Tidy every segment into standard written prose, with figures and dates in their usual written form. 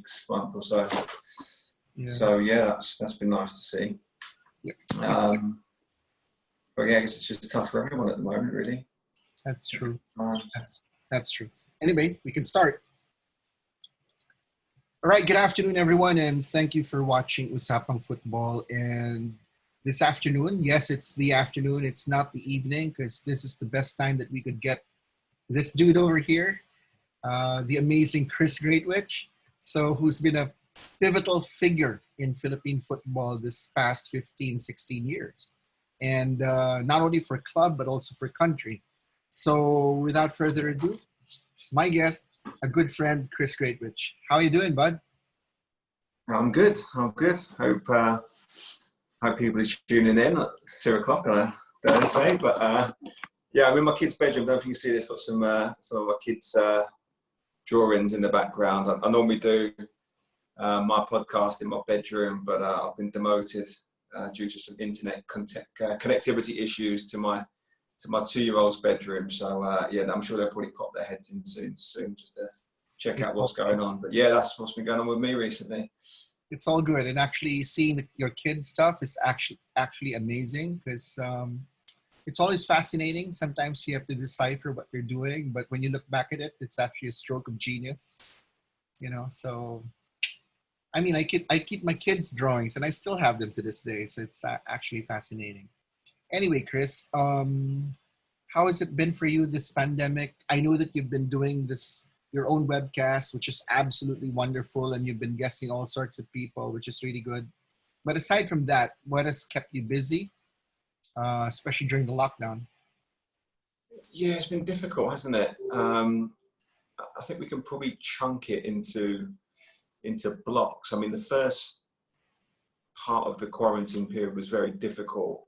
weeks, month or so. Yeah. So yeah, that's been nice to see. Yeah. But yeah, I guess it's just tough for everyone at the moment, really. That's true. That's true. Anyway, we can start. All right, good afternoon, everyone, and thank you for watching Usapang Football. And this afternoon, yes, it's the afternoon, it's not the evening, because this is the best time that we could get this dude over here, the amazing Chris Greatwich, who's been a pivotal figure in Philippine football this past 15, 16 years. And not only for club, but also for country. So without further ado, my guest, a good friend, Chris Greatwich. How are you doing, bud? I'm good. Hope people are tuning in at 2 o'clock on a Thursday. But yeah, I'm in my kids' bedroom. Don't think you see this. Got some of my kids' drawings in the background. I normally do my podcast in my bedroom, but I've been demoted due to some internet connectivity issues to my 2-year-old's bedroom. So yeah, I'm sure they'll probably pop their heads in soon just to check out what's going on. But yeah, that's what's been going on with me recently. It's all good, and actually seeing your kids' stuff is actually amazing, because it's always fascinating. Sometimes you have to decipher what they're doing, but when you look back at it, it's actually a stroke of genius. So I mean, I keep my kids' drawings, and I still have them to this day. So it's actually fascinating. Anyway, Chris, how has it been for you this pandemic? I know that you've been doing your own webcast, which is absolutely wonderful, and you've been guesting all sorts of people, which is really good. But aside from that, what has kept you busy, especially during the lockdown? Yeah, it's been difficult, hasn't it? I think we can probably chunk it into blocks. I mean, the first part of the quarantine period was very difficult.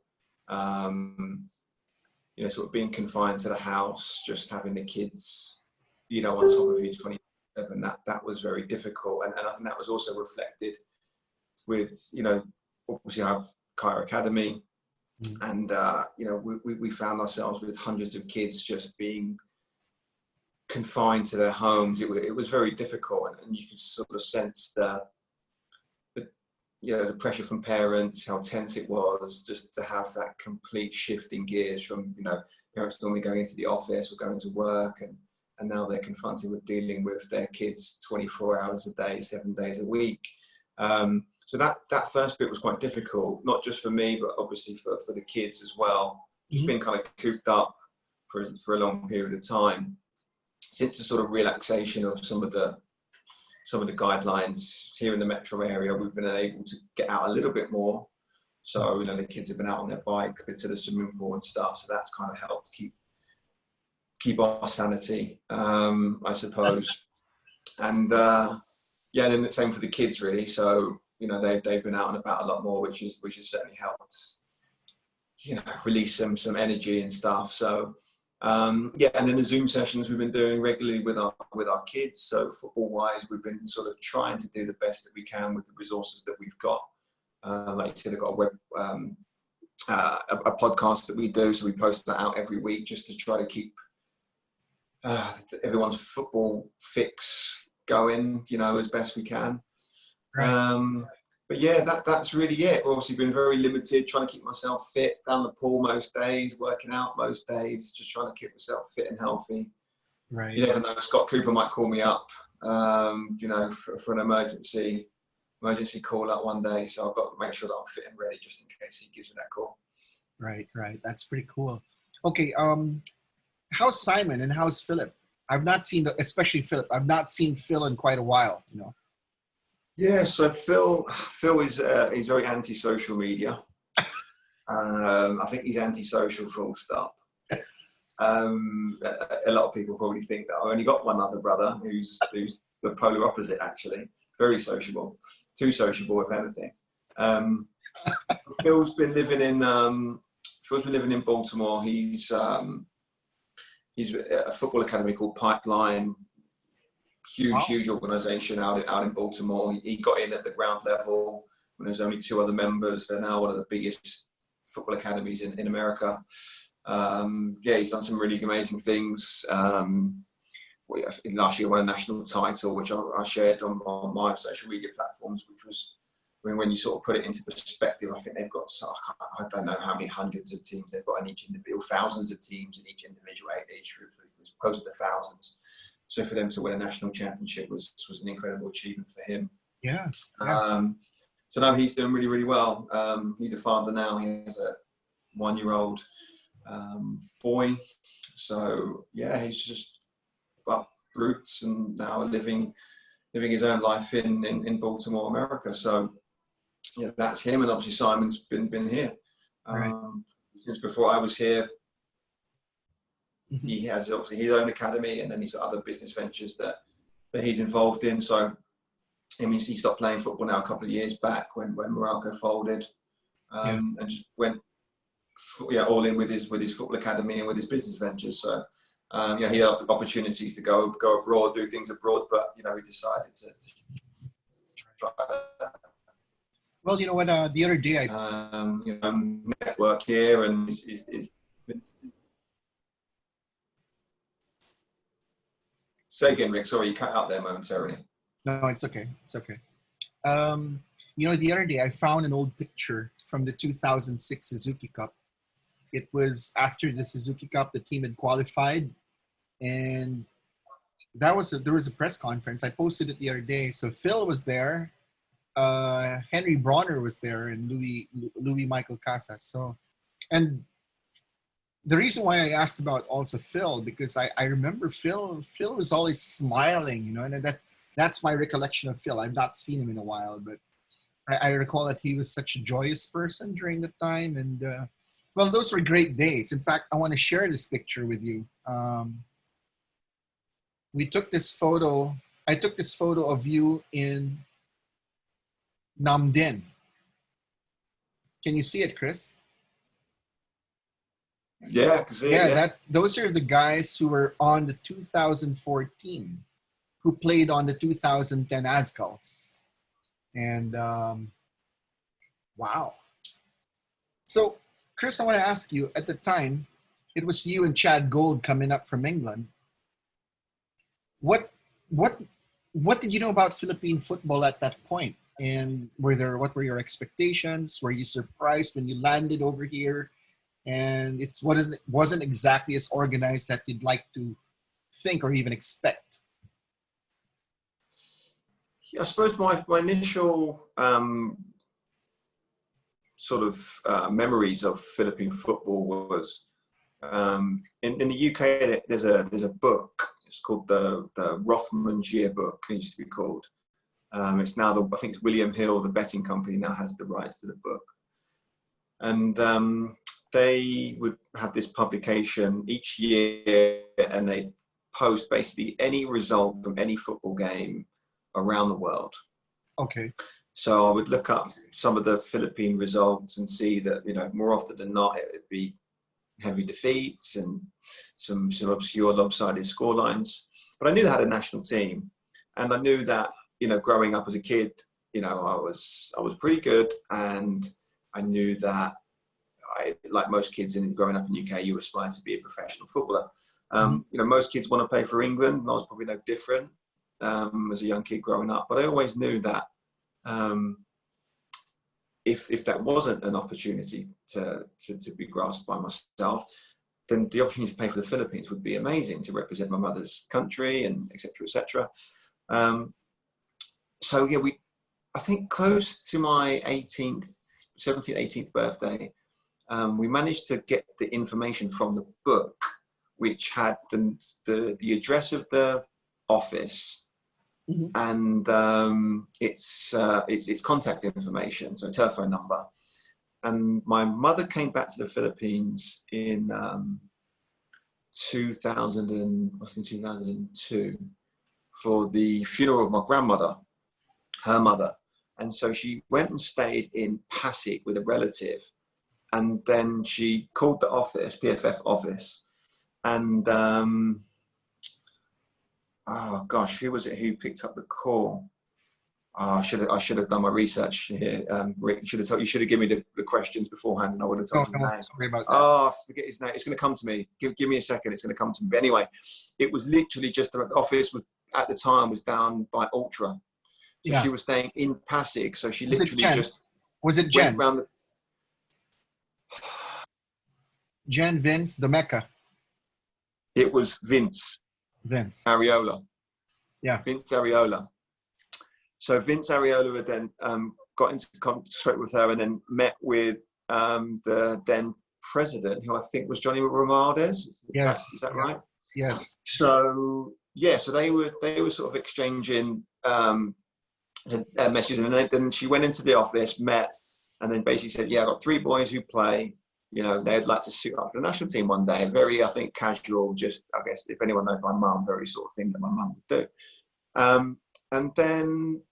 Sort of being confined to the house, just having the kids, on top of you 24/7, that was very difficult. And I think that was also reflected with, obviously I have Kaya Academy, and, we found ourselves with hundreds of kids just being confined to their homes. It was very difficult, and you could sort of sense the pressure from parents, how tense it was just to have that complete shift in gears from, parents normally going into the office or going to work, and now they're confronted with dealing with their kids 24 hours a day, 7 days a week. So that first bit was quite difficult, not just for me, but obviously for the kids as well. Just being kind of cooped up for a long period of time. Since the sort of relaxation of some of the guidelines here in the metro area, we've been able to get out a little bit more. So, the kids have been out on their bikes, been to the swimming pool and stuff. So that's kind of helped keep our sanity, I suppose. And then the same for the kids, really. So, they've been out and about a lot more, which has certainly helped, release some energy and stuff. So, and then the Zoom sessions we've been doing regularly with our kids. So football-wise, we've been sort of trying to do the best that we can with the resources that we've got. Like you said, I've got a podcast that we do, so we post that out every week just to try to keep everyone's football fix going, as best we can. Right. But yeah, that's really it. We've obviously been very limited, trying to keep myself fit, down the pool most days, working out most days, just trying to keep myself fit and healthy. Right. You never know, Scott Cooper might call me up, for an emergency call out one day. So I've got to make sure that I'm fit and ready just in case he gives me that call. Right. That's pretty cool. Okay. How's Simon and how's Philip? I've not seen, especially Philip. I've not seen Phil in quite a while, Yeah, so Phil is he's very anti-social media. I think he's anti-social, full stop. A lot of people probably think that I've only got one other brother who's the polar opposite, actually. Very sociable, too sociable, if anything. Phil's been living in Baltimore. He's a football academy called Pipeline. Huge organisation out in Baltimore. He got in at the ground level when there was only 2 other members. They're now one of the biggest football academies in America. He's done some really amazing things. last year won a national title, which I shared on my social media platforms, which was, I mean, when you sort of put it into perspective, I think they've got, I don't know how many hundreds of teams they've got in each individual, thousands of teams in each individual age group. It was close to the thousands. So for them to win a national championship was an incredible achievement for him. Yeah. So now he's doing really, really well. He's a father now. He has a 1-year-old boy. So yeah, he's just got roots and now living his own life in Baltimore, America. So yeah, that's him. And obviously Simon's been here Right. since before I was here. Mm-hmm. He has obviously his own academy, and then he's got other business ventures that he's involved in. So I mean, he stopped playing football now a couple of years back when Morocco folded, and just went all in with his football academy and with his business ventures. So he had opportunities to go abroad, do things abroad, but he decided to try that. Well, you know what? The other day I network here and is say again, Rick. Sorry, you cut out there momentarily. No, it's okay. It's okay. The other day I found an old picture from the 2006 Suzuki Cup. It was after the Suzuki Cup, the team had qualified, and there was a press conference. I posted it the other day. So Phil was there, Henry Bronner was there, and Louis Michael Casas. So, and the reason why I asked about also Phil, because I remember Phil was always smiling, and that's my recollection of Phil. I've not seen him in a while, but I recall that he was such a joyous person during the time. And well, those were great days. In fact, I want to share this picture with you. We took this photo. I took this photo of you in Namdin. Can you see it, Chris? Yeah, I can see it. Yeah, those are the guys who were on the 2014, who played on the 2010 Ascals. And wow. So, Chris, I want to ask you, at the time, it was you and Chad Gold coming up from England. What did you know about Philippine football at that point? And what were your expectations? Were you surprised when you landed over here? And it wasn't exactly as organized that you'd like to think or even expect. Yeah, I suppose my initial memories of Philippine football was in the UK. There's a book. It's called the Rothman's Yearbook. It used to be called. It's now I think it's William Hill, the betting company, now has the rights to the book, and they would have this publication each year, and they post basically any result from any football game around the world. Okay. So I would look up some of the Philippine results and see that, more often than not, it would be heavy defeats and some obscure lopsided scorelines. But I knew they had a national team, and I knew that, growing up as a kid, I was pretty good, and I knew that like most kids growing up in the UK, you aspire to be a professional footballer. Most kids want to play for England, and I was probably no different as a young kid growing up. But I always knew that if that wasn't an opportunity to be grasped by myself, then the opportunity to play for the Philippines would be amazing, to represent my mother's country, and et cetera, et cetera. I think close to my 17th, 18th birthday, we managed to get the information from the book, which had the address of the office, mm-hmm. and its contact information, so telephone number. And my mother came back to the Philippines in 2002 for the funeral of my grandmother, her mother. And so she went and stayed in Pasig with a relative. And then she called the office, PFF office. And, who was it who picked up the call? I should have done my research here. Rick, you should have given me the questions beforehand, and I would have told you the name. Sorry about that. Oh, forget his name. It's going to come to me. Give me a second. It's going to come to me. But anyway, it was literally just the office was at the time was down by Ultra, so she was staying in Pasig. So she literally just Jen? Went around Jen, Vince, the Mecca. It was Vince Areola. Yeah, Vince Areola. So Vince Areola had then got into contact with her and then met with the then president, who I think was Johnny Romualdez. Yes. Is that right? Yes. So so they were sort of exchanging messages, and then she went into the office, met, and then basically said, "Yeah, I've got 3 boys who play. You know, they'd like to suit up for the national team one day." Very, I think, casual. Just, I guess, if anyone knows my mum, very sort of thing that my mum would do. And then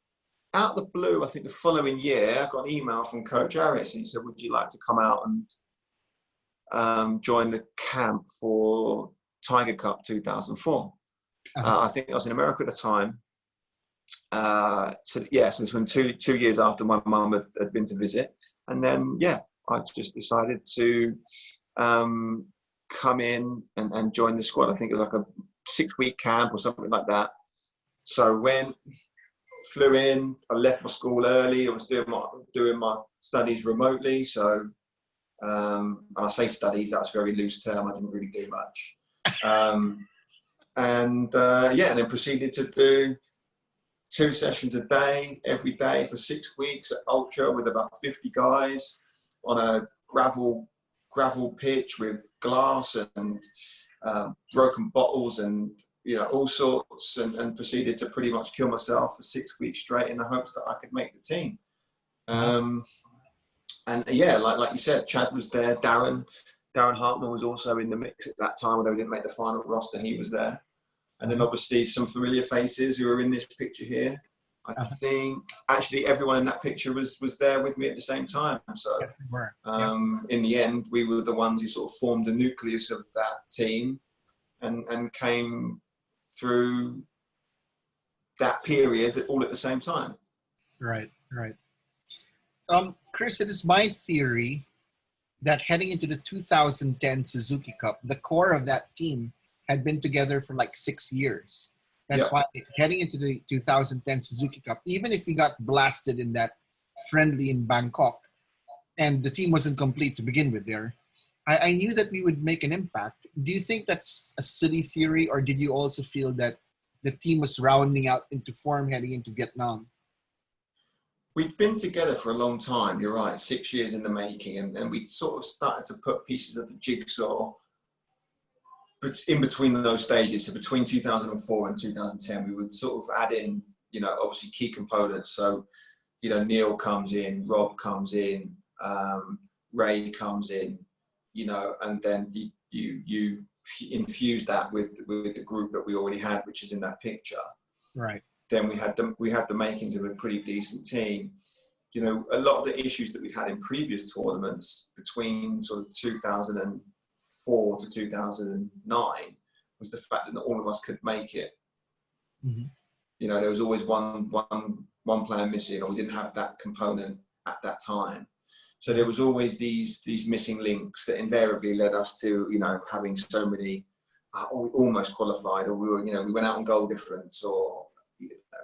out of the blue, I think the following year, I got an email from Coach Harris, and he said, "Would you like to come out and join the camp for Tiger Cup 2004?" I think I was in America at the time. So this was 2 years after my mum had been to visit, and then I just decided to come in and join the squad. I think it was like a 6-week camp or something like that. So flew in. I left my school early. I was doing my studies remotely. So, and I say studies, that's a very loose term. I didn't really do much. And then proceeded to do 2 sessions a day, every day for 6 weeks at Ultra with about 50 guys on a gravel pitch with glass and broken bottles and all sorts, and proceeded to pretty much kill myself for 6 weeks straight in the hopes that I could make the team. Like you said, Chad was there. Darren Hartman was also in the mix at that time, although we didn't make the final roster. He was there. And then obviously some familiar faces who are in this picture here. I think actually everyone in that picture was there with me at the same time. So in the end, we were the ones who sort of formed the nucleus of that team and came through that period all at the same time. Right. Chris, it is my theory that heading into the 2010 Suzuki Cup, the core of that team had been together for like 6 years. That's why heading into the 2010 Suzuki Cup, even if we got blasted in that friendly in Bangkok and the team wasn't complete to begin with there, I knew that we would make an impact. Do you think that's a silly theory, or did you also feel that the team was rounding out into form heading into Vietnam? We'd been together for a long time, you're right, 6 years in the making, and we'd sort of started to put pieces of the jigsaw in between those stages. So between 2004 and 2010, we would sort of add in, obviously key components. So, Neil comes in, Rob comes in, Ray comes in, and then you infuse that with the group that we already had, which is in that picture. Right. Then we had the makings of a pretty decent team. A lot of the issues that we had in previous tournaments between sort of 2004 to 2009 was the fact that not all of us could make it. Mm-hmm. There was always one player missing, or we didn't have that component at that time. So there was always these missing links that invariably led us to having so many almost qualified, or we went out on goal difference, or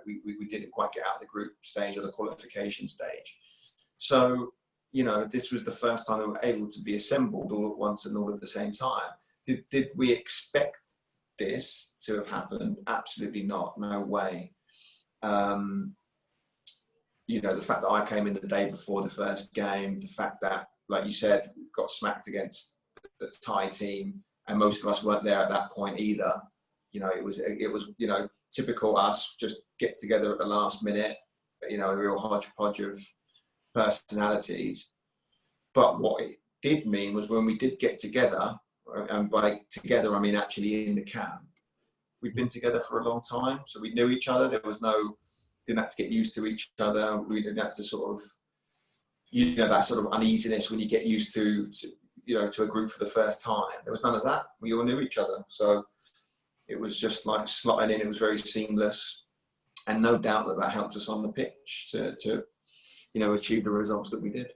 we didn't quite get out of the group stage or the qualification stage. So this was the first time we were able to be assembled all at once and all at the same time. Did we expect this to have happened? Absolutely not. No way. The fact that I came in the day before the first game, the fact that, like you said, got smacked against the Thai team, and most of us weren't there at that point either. It was typical us, just get together at the last minute. A real hodgepodge of personalities. But what it did mean was when we did get together, and by together I mean actually in the camp, we'd been together for a long time, so we knew each other. There was didn't have to get used to each other. We didn't have to sort of, that sort of uneasiness when you get used to a group for the first time. There was none of that. We all knew each other, so it was just like slotting in. It was very seamless. and no doubt that helped us on the pitch to achieve the results that we did.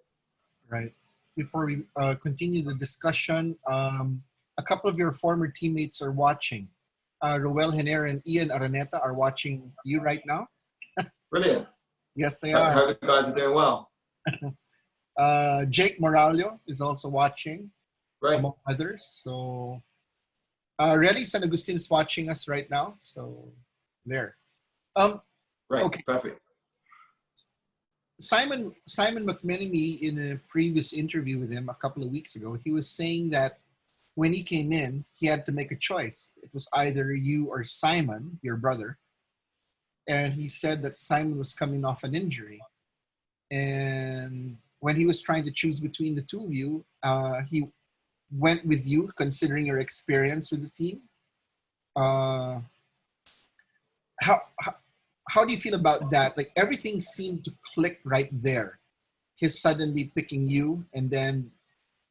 Right. Before we continue the discussion, a couple of your former teammates are watching. Roel Henner and Ian Araneta are watching you right now. Brilliant. Yes, they I are. hope you guys are doing well. Jake Moralio is also watching, Great. among others. So, Relly San Agustin is watching us right now. So, there. Great. Okay. Perfect. Simon McMenemy, in a previous interview with him a couple of weeks ago, he was saying that when he came in, he had to make a choice. It was either you or Simon, your brother. And he said that Simon was coming off an injury. And when he was trying to choose between the two of you, he went with you, considering your experience with the team. How do you feel about that? Like, everything seemed to click right there. His suddenly picking you, and then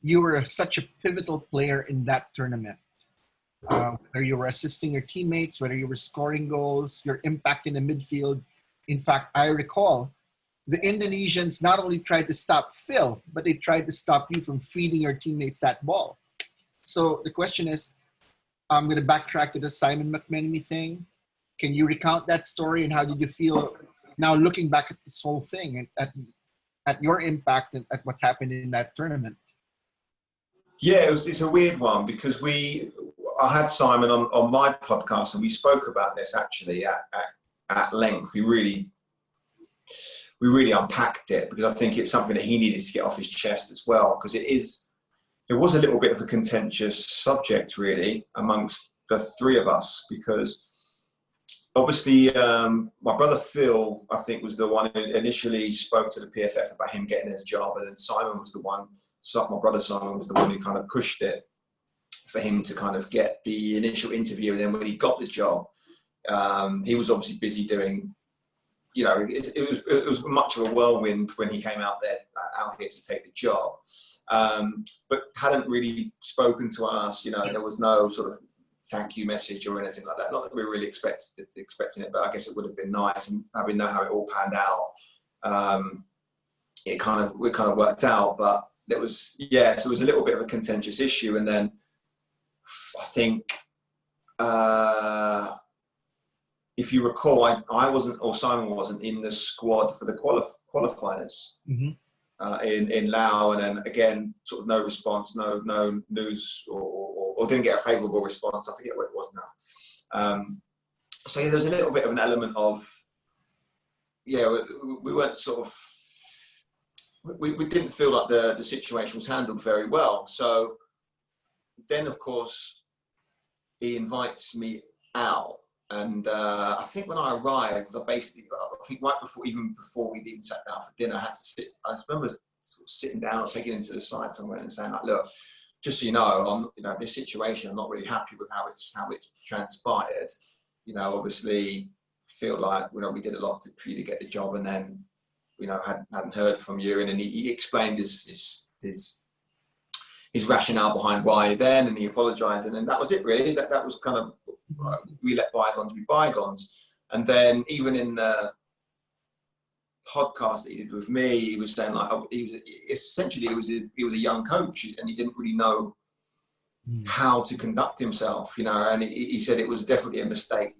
you were such a pivotal player in that tournament. Whether you were assisting your teammates, whether you were scoring goals, your impact in the midfield. In fact, I recall the Indonesians not only tried to stop Phil, but they tried to stop you from feeding your teammates that ball. So the question is, I'm going to backtrack to the Simon McMenemy thing. Can you recount that story, and how did you feel now looking back at this whole thing and at your impact and at what happened in that tournament? Yeah, it's a weird one because I had Simon on my podcast, and we spoke about this actually at length. We really unpacked it, because I think it's something that he needed to get off his chest as well, because it was a little bit of a contentious subject really amongst the three of us, because obviously my brother Phil, I think, was the one who initially spoke to the PFF about him getting his job, and then Simon was the one. So my brother Simon was the one who kind of pushed it for him to kind of get the initial interview. And then when he got the job, he was obviously busy doing, it was much of a whirlwind when he came out here to take the job. But hadn't really spoken to us, there was no sort of thank you message or anything like that. Not that we were really expecting it, but I guess it would have been nice. And having known how it all panned out, it kind of worked out. But so it was a little bit of a contentious issue. And then I think, if you recall, I wasn't, or Simon wasn't in the squad for the qualifiers in Laos, and then again, sort of no response, no news, or didn't get a favourable response. I forget what it was now. So there was a little bit of an element of, we weren't sort of, we didn't feel like the situation was handled very well. So then, of course, he invites me out. And I think when I arrived, I think right before we'd even sat down for dinner, I had to sit. I remember sort of sitting down or taking him to the side somewhere and saying, like, look, just so you know, this situation, I'm not really happy with how it's transpired. Obviously feel like, we did a lot for you to get the job, and then, hadn't heard from you. And then he explained his rationale behind why then, and he apologised, and then that was it really. That was kind of, we let bygones be bygones. And then even in the podcast that he did with me, he was saying, like, he was a young coach, and he didn't really know how to conduct himself, and he said it was definitely a mistake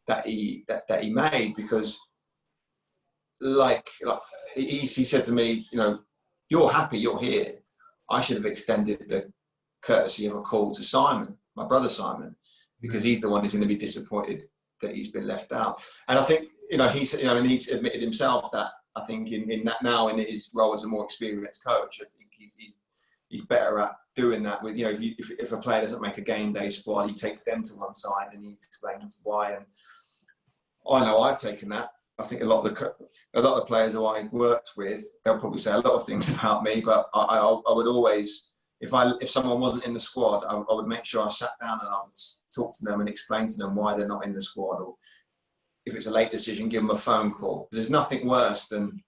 that he made, because like he said to me, you're happy, you're here. I should have extended the courtesy of a call to Simon, my brother Simon, because he's the one who's going to be disappointed that he's been left out. And I think, and he's admitted himself that, I think in that now, in his role as a more experienced coach, I think he's better at doing that with, if a player doesn't make a game day squad, he takes them to one side and he explains why. And I know I've taken that. I think a lot of the players who I worked with, they'll probably say a lot of things about me, but I would always, if someone wasn't in the squad, I would make sure I sat down and I would talk to them and explain to them why they're not in the squad, or if it's a late decision, give them a phone call. There's nothing worse than,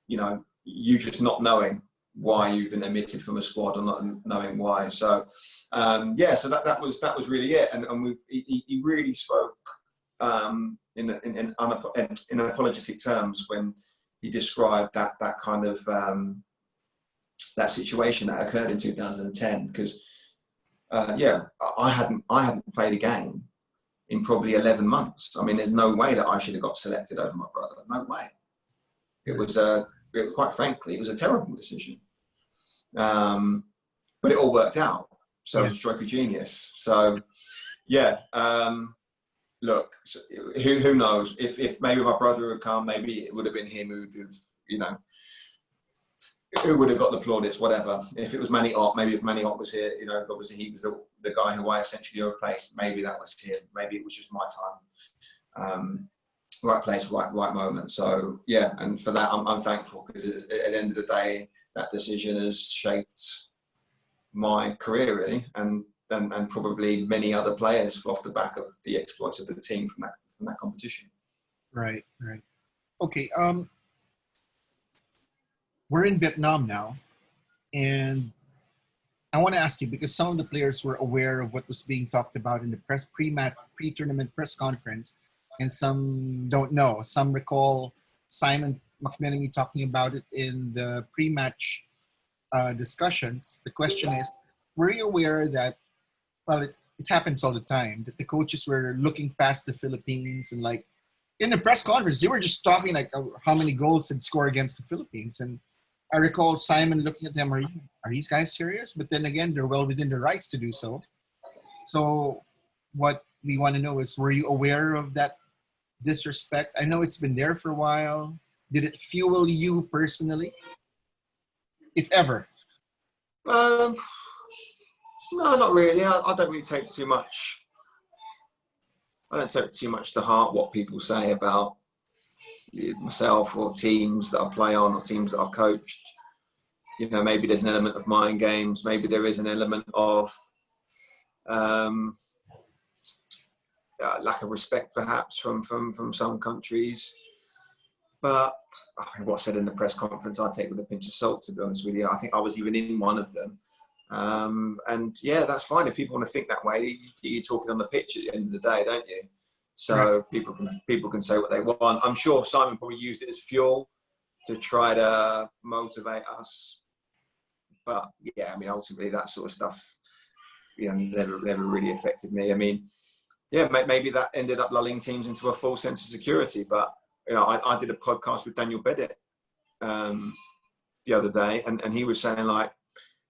you just not knowing why you've been omitted from a squad, or not knowing why. So, so that was really it. And he really spoke in apologetic terms when he described that kind of that situation that occurred in 2010. Because I hadn't played a game in probably 11 months. I mean, there's no way that I should have got selected over my brother. No way. It was quite frankly, it was a terrible decision. But it all worked out. So it was a stroke of genius. So look, who knows? If maybe my brother had come, maybe it would have been him who would have, who would have got the plaudits, whatever. If it was Manny Ott, maybe if Manny Ott was here, obviously he was the guy who I essentially replaced. Maybe that was him. Maybe it was just my time. Right place, right moment. So yeah, and for that I'm thankful, because at the end of the day, that decision has shaped my career really, and probably many other players off the back of the exploits of the team from that competition. Right. Okay. We're in Vietnam now, and I want to ask you, because some of the players were aware of what was being talked about in the pre-tournament press conference, and some don't know. Some recall Simon McMenemy talking about it in the pre-match discussions. The question is, were you aware that, well, it happens all the time, that the coaches were looking past the Philippines, and like in the press conference, they were just talking like how many goals they'd score against the Philippines. And I recall Simon looking at them, are these guys serious? But then again, they're well within their rights to do so. So what we want to know is, were you aware of that disrespect? I know it's been there for a while. Did it fuel you personally, if ever? No, not really. I don't really take too much. I don't take too much to heart what people say about myself or teams that I play on or teams that I've coached. Maybe there's an element of mind games. Maybe there is an element of lack of respect, perhaps, from some countries. But what's said in the press conference, I take with a pinch of salt, to be honest with you. I think I was even in one of them. And yeah, that's fine. If people want to think that way, you're talking on the pitch at the end of the day, don't you? So people can say what they want. I'm sure Simon probably used it as fuel to try to motivate us. But yeah, I mean, ultimately that sort of stuff, never really affected me. I mean, yeah, maybe that ended up lulling teams into a false sense of security. But I did a podcast with Daniel Bedett the other day, and he was saying like,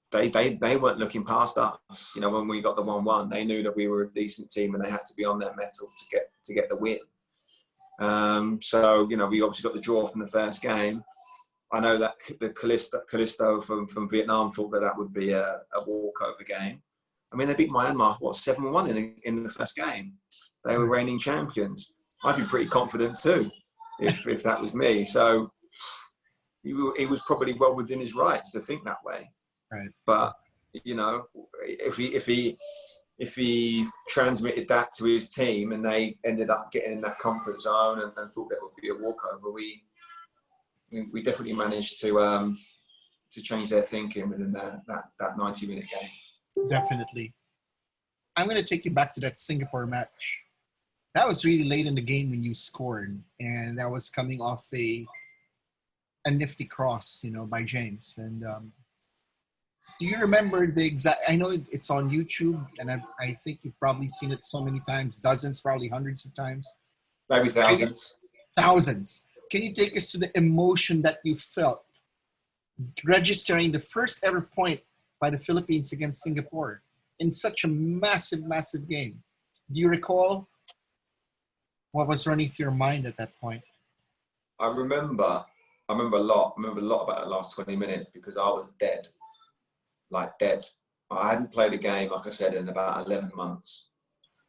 they weren't looking past us. When we got the 1-1, they knew that we were a decent team and they had to be on their mettle to get the win. So we obviously got the draw from the first game. I know that the Callisto from Vietnam thought that would be a walkover game. I mean, they beat Myanmar 7-1 in the first game. They were reigning champions. I'd be pretty confident too if that was me. So he was probably well within his rights to think that way. Right. But if he transmitted that to his team and they ended up getting in that comfort zone and thought that would be a walkover, we definitely managed to change their thinking within that 90-minute game. Definitely. I'm going to take you back to that Singapore match. That was really late in the game when you scored, and that was coming off a nifty cross, by James. And do you remember the exact? I know it's on YouTube, and I think you've probably seen it so many times, dozens, probably hundreds of times. Maybe thousands. Thousands. Can you take us to the emotion that you felt registering the first ever point by the Philippines against Singapore in such a massive, massive game? Do you recall what was running through your mind at that point? I remember a lot. I remember a lot about the last 20 minutes because I was dead. Like dead. I hadn't played a game, like I said, in about 11 months.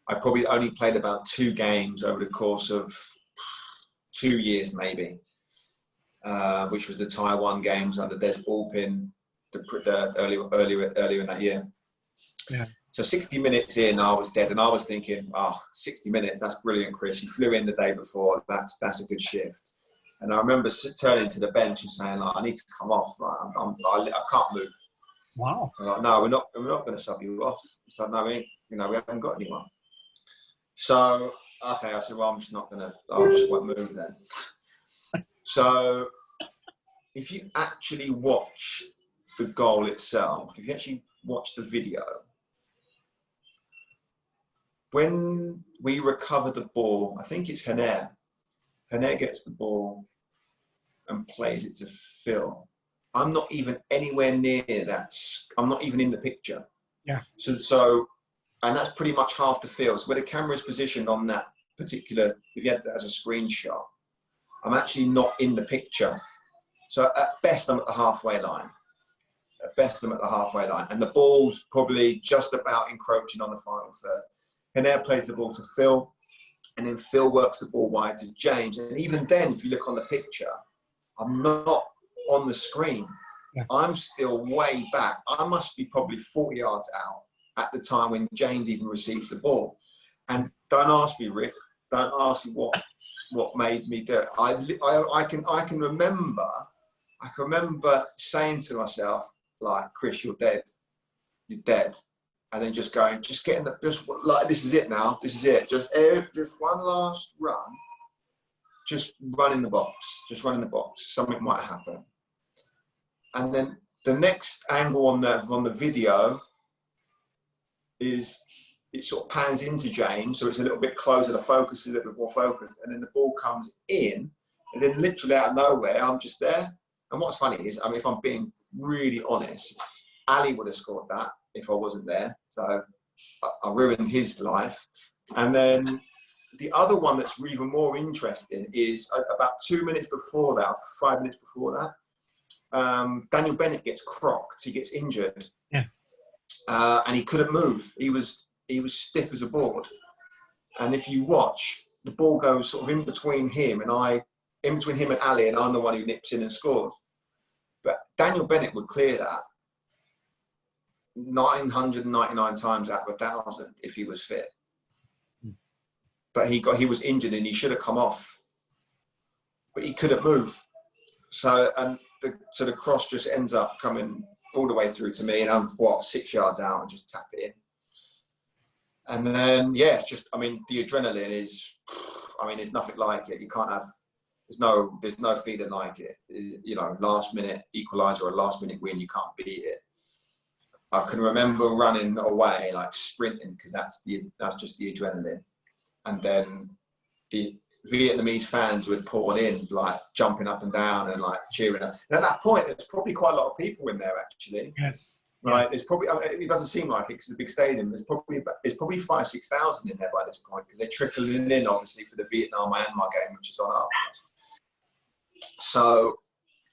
I probably only played about 2 games over the course of 2 years, maybe, which was the Taiwan games under Des Ballpin earlier in that year. Yeah. So 60 minutes in, I was dead, and I was thinking, 60 minutes, that's brilliant, Chris. You flew in the day before. That's a good shift. And I remember turning to the bench and saying, I need to come off. I can't move. Wow. Like, no, we're not going to sub you off. So no, we haven't got anyone. So Okay, I said, well, I'm just not going to, I just won't move then. So if you actually watch the goal itself, if you actually watch the video, when we recover the ball, I think it's Haner gets the ball and plays it to Phil. I'm not even anywhere near that. I'm not even in the picture. Yeah. So, and that's pretty much half the field. So where the camera is positioned on that particular, if you had that as a screenshot, I'm actually not in the picture. So at best, I'm at the halfway line. At best, I'm at the halfway line. And the ball's probably just about encroaching on the final third. Haner plays the ball to Phil, and then Phil works the ball wide to James. And even then, if you look on the picture, I'm not on the screen. Yeah. I'm still way back. I must be probably 40 yards out at the time when James even receives the ball. And don't ask me, Rick. Don't ask me what made me do it. I can remember saying to myself, like, Chris, you're dead. You're dead. And then just going, just getting the, just like, this is it now. This is it. Just one last run. Just run in the box. Just run in the box. Something might happen. And then the next angle on the video is it sort of pans into James, so it's a little bit closer. The focus is a little bit more focused, and then the ball comes in, and then literally out of nowhere, I'm just there. And what's funny is, I mean, if I'm being really honest, Ali would have scored that if I wasn't there. So I ruined his life. And then the other one that's even more interesting is about 2 minutes before that, 5 minutes before that, Daniel Bennett gets crocked. He gets injured. Yeah. And he couldn't move. He was stiff as a board. And if you watch, the ball goes sort of in between him and Ali, and I'm the one who nips in and scores. But Daniel Bennett would clear that 999 times out of 1,000 if he was fit. But he was injured and he should have come off. But he couldn't move. So the cross just ends up coming all the way through to me, and I'm 6 yards out and just tap it in. And then it's just, I mean, the adrenaline is, I mean, there's nothing like it. You can't have, there's no feeling like it. You know, last minute equaliser or last minute win, you can't beat it. I can remember running away, like sprinting, because that's just the adrenaline. And then the Vietnamese fans were pouring in, like jumping up and down and like cheering us. And at that point, there's probably quite a lot of people in there, actually. Yes. Right. It's probably, it doesn't seem like it because it's a big stadium. There's probably 5,000-6,000 in there by this point, because they're trickling in, obviously, for the Vietnam-Myanmar game, which is on afterwards. So,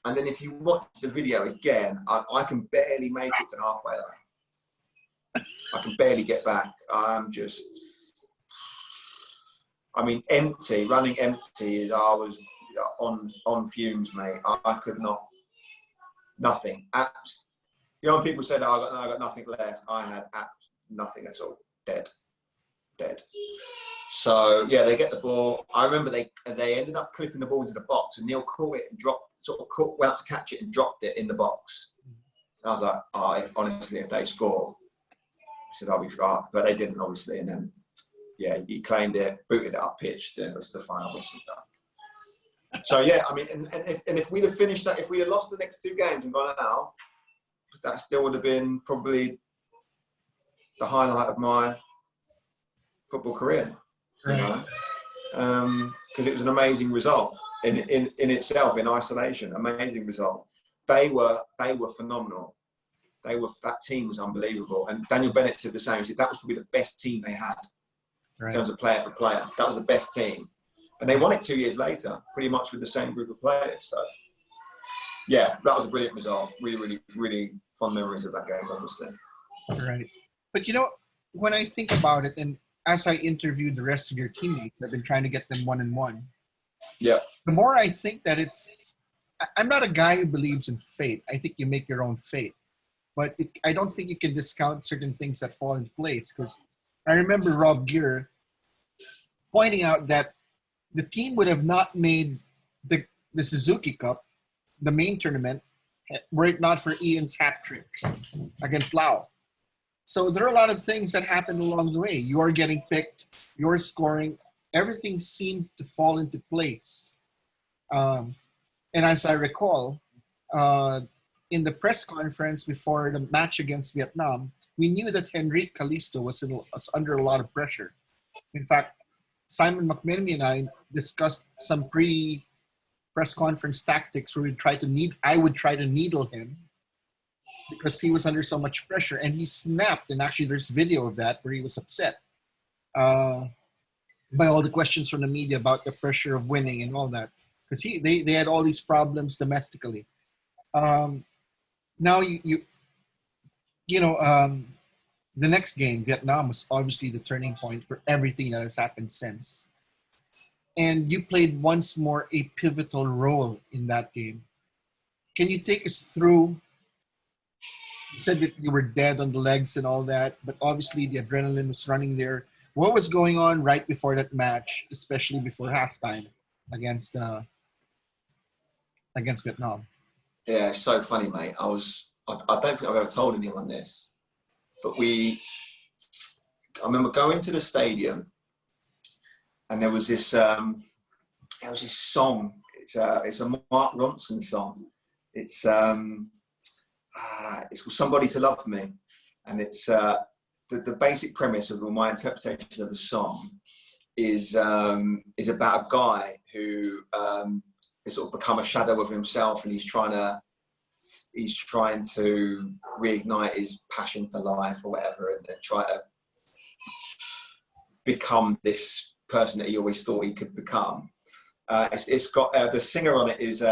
and then if you watch the video again, I can barely make it to the halfway line. I can barely get back. I'm just, I mean, empty, running empty. I was on fumes, mate. I could not, nothing. You know, when people said, oh, I got nothing left, I had nothing at all. Dead. So, yeah, they get the ball. I remember they ended up clipping the ball into the box, and Neil caught it and went out to catch it and dropped it in the box. And I was like, honestly, if they score, I said, I'll be fine. But they didn't, obviously. And then, yeah, he claimed it, booted it up pitch, then it was the final whistle done. So, yeah, I mean, and if we'd have finished that, if we'd have lost the next 2 games and gone out, that still would have been probably the highlight of my football career, you know, because it was an amazing result in itself, in isolation. Amazing result. They were phenomenal. That team was unbelievable. And Daniel Bennett said the same. He said that was probably the best team they had in terms of player for player. That was the best team, and they won it 2 years later, pretty much with the same group of players. So. Yeah, that was a brilliant result. Really, really, really fond memories of that game, obviously. Right. But, you know, when I think about it, and as I interviewed the rest of your teammates, I've been trying to get them 1-on-1. Yeah. The more I think that I'm not a guy who believes in fate. I think you make your own fate. But I don't think you can discount certain things that fall into place. Because I remember Rob Gear pointing out that the team would have not made the Suzuki Cup, the main tournament, were it not for Ian's hat trick against Laos. So there are a lot of things that happened along the way. You are getting picked, you're scoring, everything seemed to fall into place. Um, and as I recall, uh, in the press conference before the match against Vietnam, we knew that Henrique Calisto was under a lot of pressure. In fact, Simon McMenemy and I discussed some press conference tactics where I would try to needle him because he was under so much pressure, and he snapped. And actually, there's video of that where he was upset uh, by all the questions from the media about the pressure of winning and all that, because they had all these problems domestically. Um, Now the next game, Vietnam, was obviously the turning point for everything that has happened since. And you played once more a pivotal role in that game. Can you take us through? You said that you were dead on the legs and all that, but obviously the adrenaline was running there. What was going on right before that match, especially before halftime against Vietnam? Yeah, it's so funny, mate. I don't think I've ever told anyone this, but I remember going to the stadium, and there was this song. It's a Mark Ronson song. It's called "Somebody to Love Me," and it's the basic premise of my interpretation of the song is about a guy who has sort of become a shadow of himself, and he's trying to reignite his passion for life or whatever, and try to become this person that he always thought he could become. It's got the singer on it is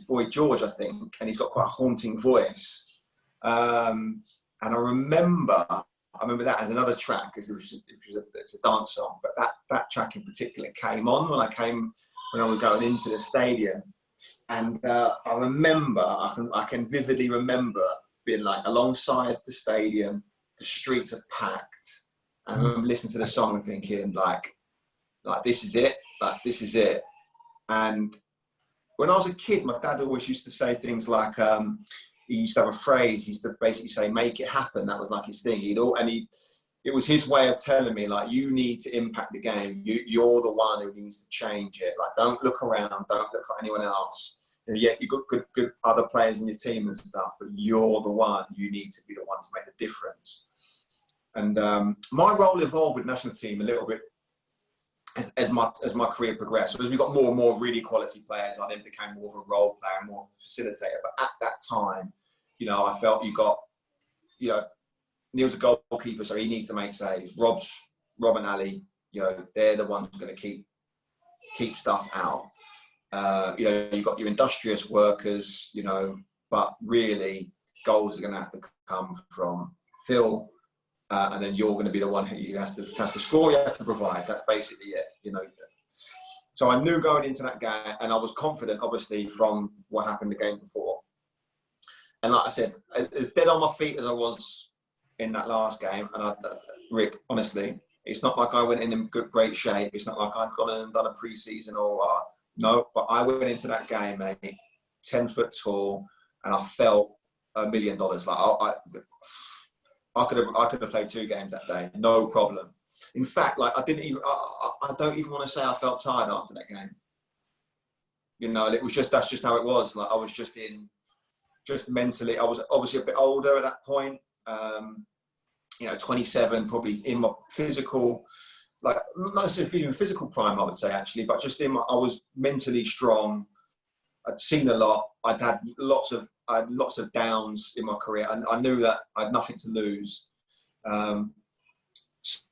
Boy George, I think, and he's got quite a haunting voice. And I remember that as another track, because it's a dance song, but that track in particular came on when I was going into the stadium. And I can vividly remember being like alongside the stadium, the streets are packed, and I remember listening to the song and thinking like this is it, And when I was a kid, my dad always used to say things like, he used to have a phrase, he used to basically say, "Make it happen." That was like his thing. It was his way of telling me, like, you need to impact the game. You're the one who needs to change it. Like, don't look around, don't look for anyone else. Yeah, you've got good other players in your team and stuff, but you're the one. You need to be the one to make the difference. And my role evolved with the national team a little bit as my career progressed. So as we got more and more really quality players, I then became more of a role player, more of a facilitator. But at that time, I felt Neil's a goalkeeper, so he needs to make saves. Rob and Ali, they're the ones who are going to keep stuff out. You've got your industrious workers, but really goals are going to have to come from Phil, and then you're going to be the one who has to score, you have to provide. That's basically it, So I knew going into that game, and I was confident, obviously, from what happened the game before. And like I said, as dead on my feet as I was in that last game, and Rick, honestly, it's not like I went in great shape. It's not like I'd gone and done a pre-season no, but I went into that game, mate, 10 foot tall, and I felt $1 million. Like I could have played 2 games that day, no problem. In fact, like I don't even want to say I felt tired after that game. That's just how it was. Like I was just mentally. I was obviously a bit older at that point. 27, probably in my physical, like not necessarily in physical prime, I would say actually, but just I was mentally strong. I'd seen a lot. I'd had lots of downs in my career, and I knew that I had nothing to lose.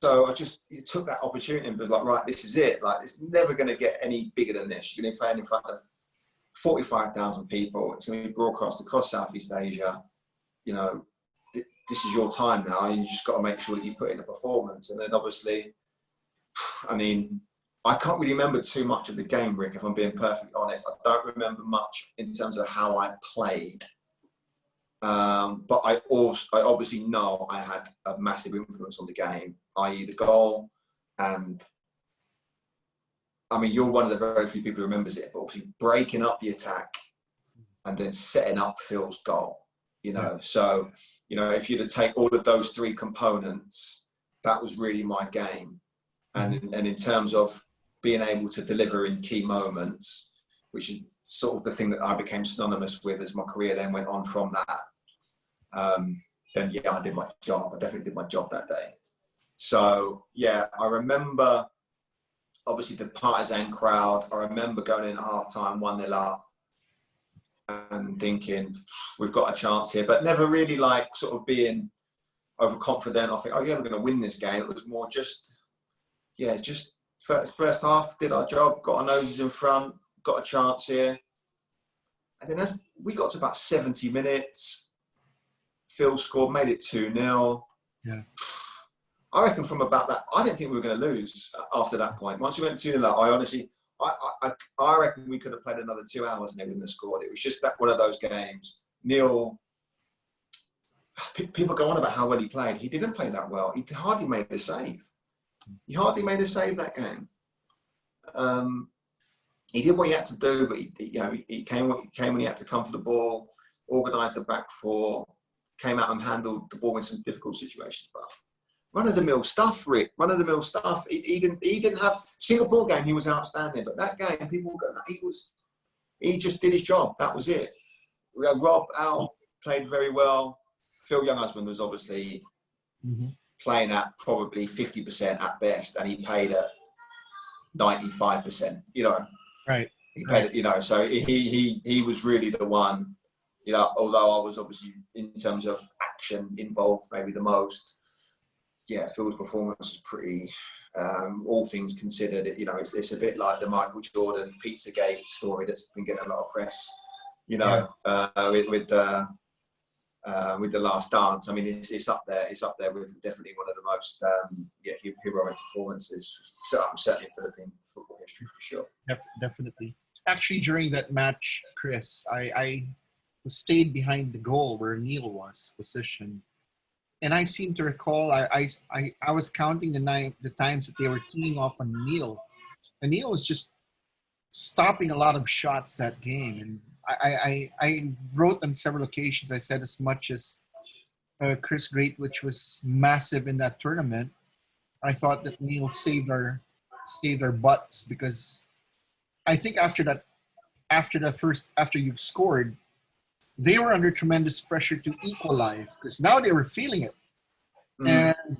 So I just took that opportunity and was like, right, this is it. Like, it's never going to get any bigger than this. You're going to be playing in front of 45,000 people. It's going to be broadcast across Southeast Asia. This is your time now. You just got to make sure that you put in a performance. And then obviously, I can't really remember too much of the game, Rick, if I'm being perfectly honest. I don't remember much in terms of how I played. But I obviously know I had a massive influence on the game, i.e. the goal. And you're one of the very few people who remembers it, but obviously breaking up the attack and then setting up Phil's goal, So, if you'd have taken all of those 3 components, that was really my game. and in terms of being able to deliver in key moments, which is sort of the thing that I became synonymous with as my career then went on from that. Then yeah, I did my job. I definitely did my job that day. So yeah, I remember obviously the partisan crowd. I remember going in at half time 1-0 up and thinking we've got a chance here, but never really like sort of being overconfident. I think, oh yeah, we're going to win this game. It was more just, yeah, just first half, did our job, got our noses in front, got a chance here. And then as we got to about 70 minutes, Phil scored, made it 2-0. Yeah. I reckon from about that, I didn't think we were going to lose after that point. Once we went 2-0 up, I reckon we could have played another 2 hours and they wouldn't have scored. It was just that one of those games. Neil, people go on about how well he played. He didn't play that well. He hardly made a save. He hardly made a save that game. He did what he had to do, but he came when he had to come for the ball, organised the back four, came out and handled the ball in some difficult situations. But run-of-the-mill stuff, Rick. Run-of-the-mill stuff. He didn't have Singapore game. He was outstanding, but that game, people were going. He just did his job. That was it. We had Rob out, played very well. Phil Younghusband was obviously playing at probably 50% at best, and he paid at 95%. You know, right? He paid, you know, so he was really the one. You know, although I was obviously in terms of action involved maybe the most. Yeah, Phil's performance was pretty. All things considered, you know, it's a bit like the Michael Jordan Pizzagate story that's been getting a lot of press. You know, with the Last Dance. I mean, it's up there. It's up there with definitely one of the most heroic performances, certainly in Philippine football history for sure. Definitely. Actually, during that match, Chris, I stayed behind the goal where Neil was positioned, and I seem to recall I was counting the times that they were teeing off on Neil, and Neil was just stopping a lot of shots that game. And I wrote on several occasions, I said as much as Chris Greatwich was massive in that tournament, I thought that Neil saved our butts, because I think after you scored, they were under tremendous pressure to equalize, because now they were feeling it. And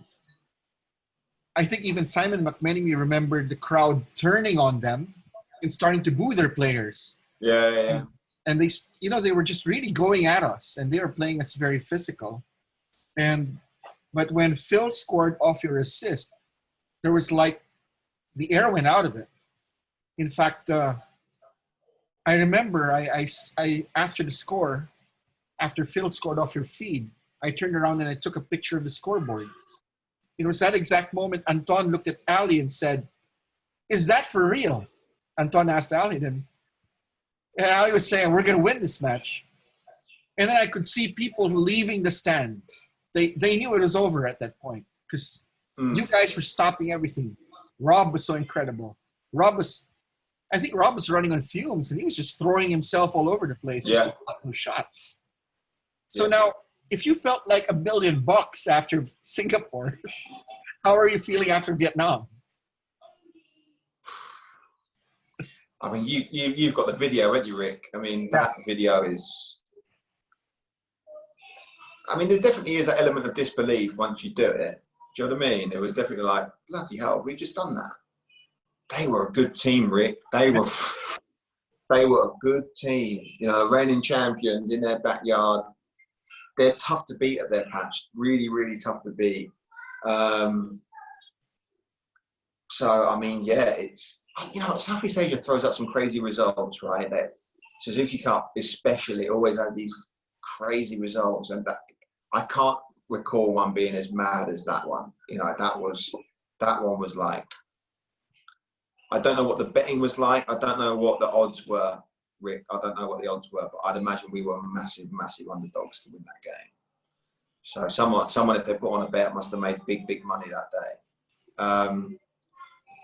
I think even Simon McMenemy remembered the crowd turning on them and starting to boo their players. Yeah. And they, you know, they were just really going at us, and they were playing us very physical. But when Phil scored off your assist, there was like the air went out of it. In fact, I remember I after the score, after Phil scored off your feed, I turned around and I took a picture of the scoreboard. It was that exact moment Anton looked at Ali and said, "Is that for real?" Anton asked Ali then. And Ali was saying, "We're going to win this match." And then I could see people leaving the stands. They knew it was over at that point, because you guys were stopping everything. Rob was so incredible. I think Rob was running on fumes, and he was just throwing himself all over the place just to block those shots. So now, if you felt like $1 million after Singapore, how are you feeling after Vietnam? I mean, you've got the video, haven't you, Rick? I mean, that video is. I mean, there definitely is that element of disbelief once you do it. Do you know what I mean? It was definitely like, bloody hell, we just done that. They were a good team, Rick. They were a good team. You know, reigning champions in their backyard. They're tough to beat at their patch. Really, really tough to beat. So, I mean, yeah, it's, you know, Southeast Asia throws out some crazy results, right? Suzuki Cup especially always had these crazy results, and that I can't recall one being as mad as that one. You know, that one was like, I don't know what the betting was like. I don't know what the odds were, Rick. I don't know what the odds were, but I'd imagine we were massive, massive underdogs to win that game. So someone, if they put on a bet, must have made big, big money that day.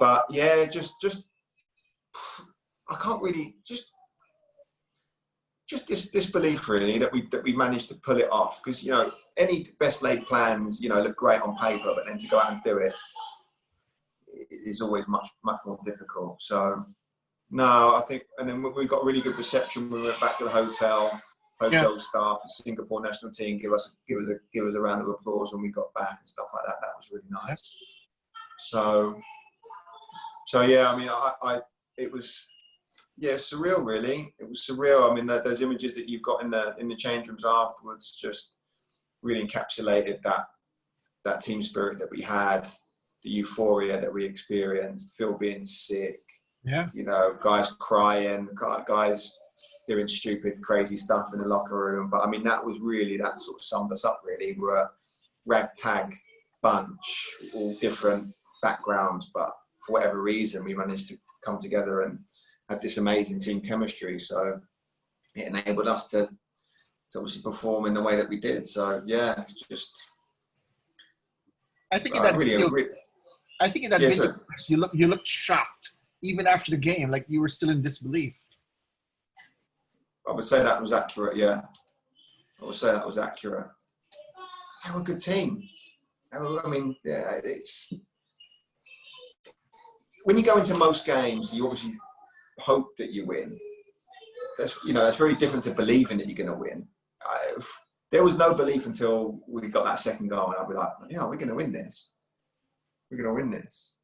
But yeah, just I can't really just this belief really that we managed to pull it off, because you know any best laid plans, you know, look great on paper, but then to go out and do it, is always much more difficult. So no, I think, and then we got really good reception when we went back to the hotel staff, the Singapore national team give us a round of applause when we got back and stuff like that. That was really nice. So yeah, I mean, it was surreal, really. It was surreal. I mean, those images that you've got in the change rooms afterwards just really encapsulated that team spirit that we had, the euphoria that we experienced, Phil being sick, you know, guys crying, guys doing stupid, crazy stuff in the locker room. But I mean, that sort of summed us up, really. We're a ragtag bunch, all different backgrounds, but for whatever reason, we managed to come together and have this amazing team chemistry. So it enabled us to obviously perform in the way that we did. So yeah, it's just. I think in that video, sir. you looked shocked even after the game, like you were still in disbelief. I would say that was accurate. Yeah, I would say that was accurate. They were a good team. I mean, yeah, it's when you go into most games, you obviously hope that you win. That's very different to believing that you're going to win. There was no belief until we got that second goal, and I'll be like, yeah, we're going to win this. We're going to win this.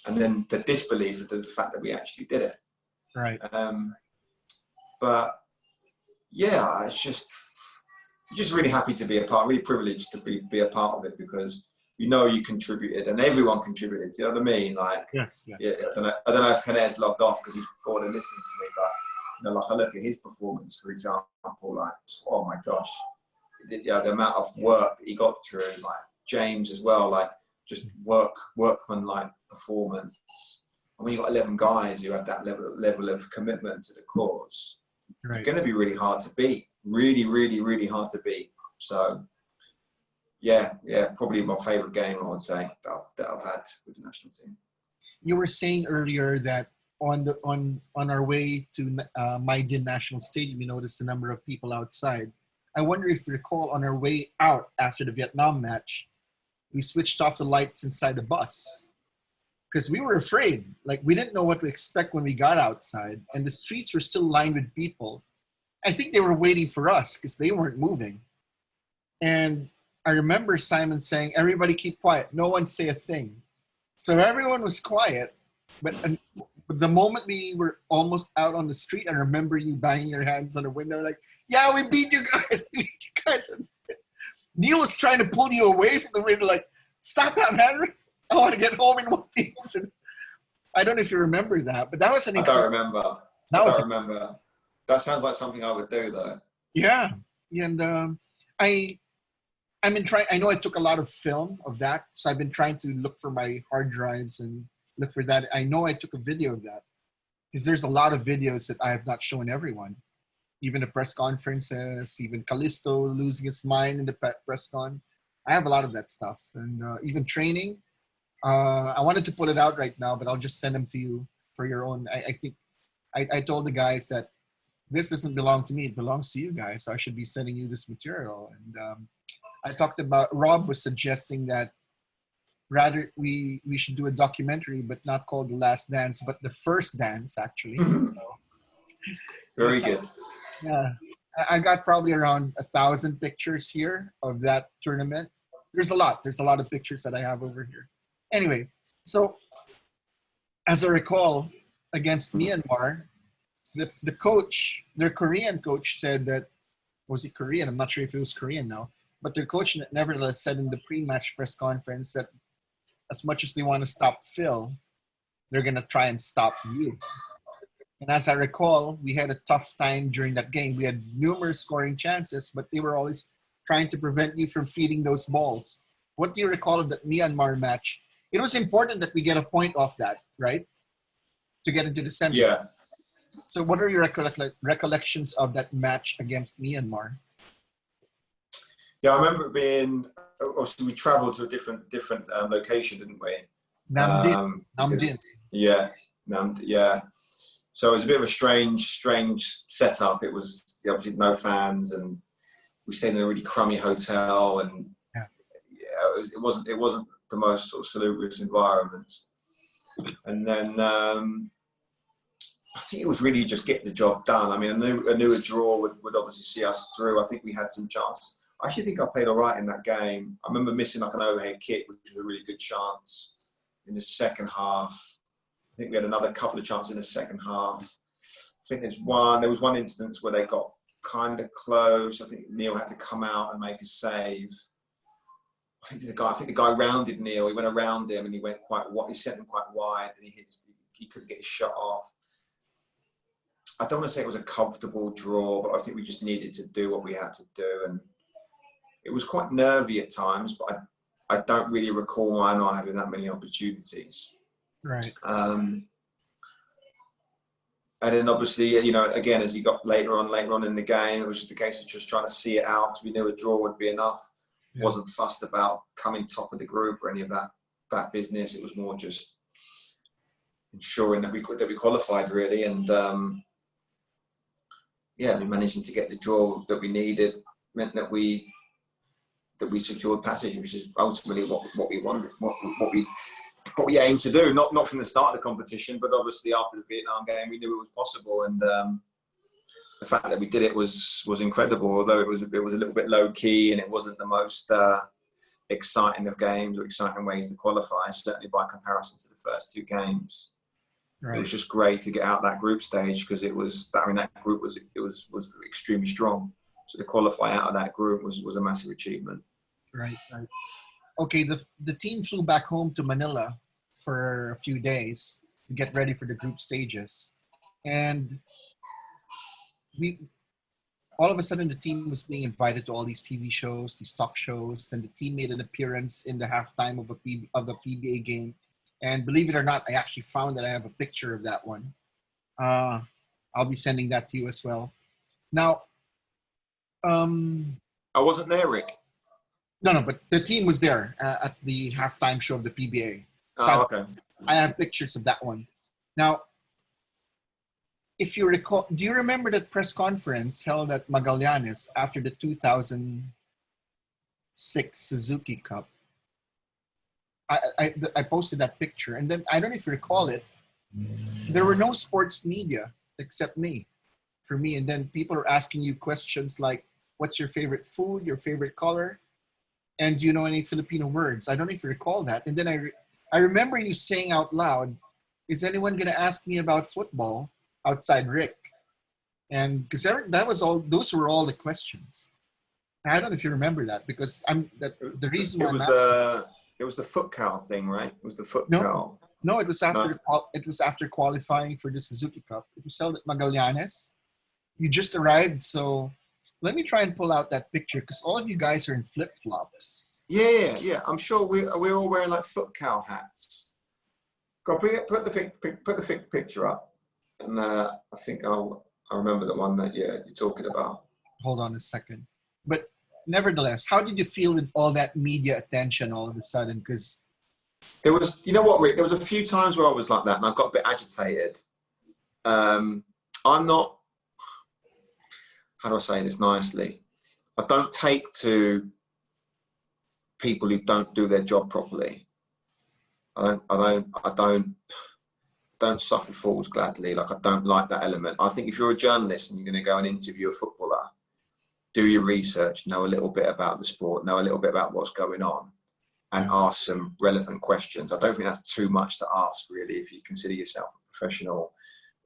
And then the disbelief of the fact that we actually did it. Right. But yeah, it's just really happy to be a part, really privileged to be a part of it, because you contributed, and everyone contributed. You know what I mean? Like, yes. Yeah, I don't know if Haner's logged off because he's bored of listening to me, but like I look at his performance, for example, like, oh my gosh, the amount of work that he got through, like James as well, like just workman like performance. And when you've got 11 guys who have that level of commitment to the cause, It's going to be really hard to beat. Really, really, really hard to beat. So, yeah, probably my favourite game, I would say, that I've had with the national team. You were saying earlier that on our way to Maidin National Stadium, you noticed the number of people outside. I wonder if you recall, on our way out after the Vietnam match, we switched off the lights inside the bus because we were afraid. Like, we didn't know what to expect when we got outside, and the streets were still lined with people. I think they were waiting for us because they weren't moving. And I remember Simon saying, everybody keep quiet. No one say a thing. So everyone was quiet. But the moment we were almost out on the street, I remember you banging your hands on the window like, yeah, we beat you guys. We beat you guys. And Neil was trying to pull you away from the window like, stop that, man. I want to get home in one piece. And I don't know if you remember that, but that was I don't remember. That sounds like something I would do, though. Yeah. And I know I took a lot of film of that, so I've been trying to look for my hard drives and look for that. I know I took a video of that because there's a lot of videos that I have not shown everyone. Even the press conferences, even Callisto losing his mind in the press con. I have a lot of that stuff. And even training. I wanted to put it out right now, but I'll just send them to you for your own. I think I told the guys that this doesn't belong to me. It belongs to you guys. So I should be sending you this material. And I talked about, Rob was suggesting that rather we should do a documentary, but not called The Last Dance, but The First Dance, actually. Very good. Yeah. I got probably around 1,000 pictures here of that tournament. There's a lot of pictures that I have over here. Anyway, so as I recall, against Myanmar, the coach, their Korean coach said that, was it Korean? I'm not sure if it was Korean now, but their coach nevertheless said in the pre-match press conference that as much as they want to stop Phil, they're going to try and stop you. And as I recall, we had a tough time during that game. We had numerous scoring chances, but they were always trying to prevent you from feeding those balls. What do you recall of that Myanmar match? It was important that we get a point off that, right? To get into the semis. Yeah. So what are your recollections of that match against Myanmar? Yeah, I remember it being, obviously we travelled to a different location, didn't we? Namdin. Yeah. So it was a bit of a strange setup. It was obviously no fans, and we stayed in a really crummy hotel, and it wasn't the most sort of salubrious environment. And then I think it was really just get the job done. I mean, I knew a draw would obviously see us through. I think we had some chance. I actually think I played all right in that game. I remember missing like an overhead kick, which was a really good chance in the second half. I think we had another couple of chances in the second half. I think there was one instance where they got kind of close. I think Neil had to come out and make a save. I think the guy rounded Neil. He went around him and he went he sent him quite wide and he couldn't get his shot off. I don't want to say it was a comfortable draw, but I think we just needed to do what we had to do. And it was quite nervy at times, but I don't really recall I not having that many opportunities. Right. And then obviously, again, as he got later on in the game, it was just a case of just trying to see it out because we knew a draw would be enough. Yeah. Wasn't fussed about coming top of the group or any of that business. It was more just ensuring that we qualified really. And we managed to get the draw that we needed. Meant that we secured passage, which is ultimately what we wanted, what we aimed to do. Not from the start of the competition, but obviously after the Vietnam game, we knew it was possible, and the fact that we did it was incredible. Although it was a little bit low key, and it wasn't the most exciting of games or exciting ways to qualify. Certainly by comparison to the first two games, right. It was just great to get out that group stage because that group was extremely strong. So to qualify out of that group was a massive achievement. Right. Okay, the team flew back home to Manila for a few days to get ready for the group stages. And all of a sudden the team was being invited to all these TV shows, these talk shows. Then the team made an appearance in the halftime of the PBA game. And believe it or not, I actually found that I have a picture of that one. I'll be sending that to you as well. Now, I wasn't there, Rick. No, but the team was there at the halftime show of the PBA. So okay. I have pictures of that one. Now, if you recall, do you remember that press conference held at Magallanes after the 2006 Suzuki Cup? I posted that picture, and then I don't know if you recall it. There were no sports media except for me, and then people are asking you questions like, "What's your favorite food? Your favorite color? And do you know any Filipino words?" I don't know if you recall that. And then I remember you saying out loud, "Is anyone going to ask me about football outside Rick?" And because those were all the questions. I don't know if you remember that because the reason why it was the foot cow thing, right? It was the foot cow. No, it was after qualifying for the Suzuki Cup. It was held at Magallanes. You just arrived, so let me try and pull out that picture because all of you guys are in flip-flops. Yeah. I'm sure we're all wearing like foot cow hats. Go put the picture up, and I think I remember the one that you're talking about. Hold on a second, but nevertheless, how did you feel with all that media attention all of a sudden? Because there was, you know what, Rick? There was a few times where I was like that, and I got a bit agitated. I'm not. How do I say this nicely? I don't take to people who don't do their job properly. I don't suffer fools gladly. Like, I don't like that element. I think if you're a journalist and you're going to go and interview a footballer, do your research, know a little bit about the sport, know a little bit about what's going on, and ask some relevant questions. I don't think that's too much to ask, really, if you consider yourself a professional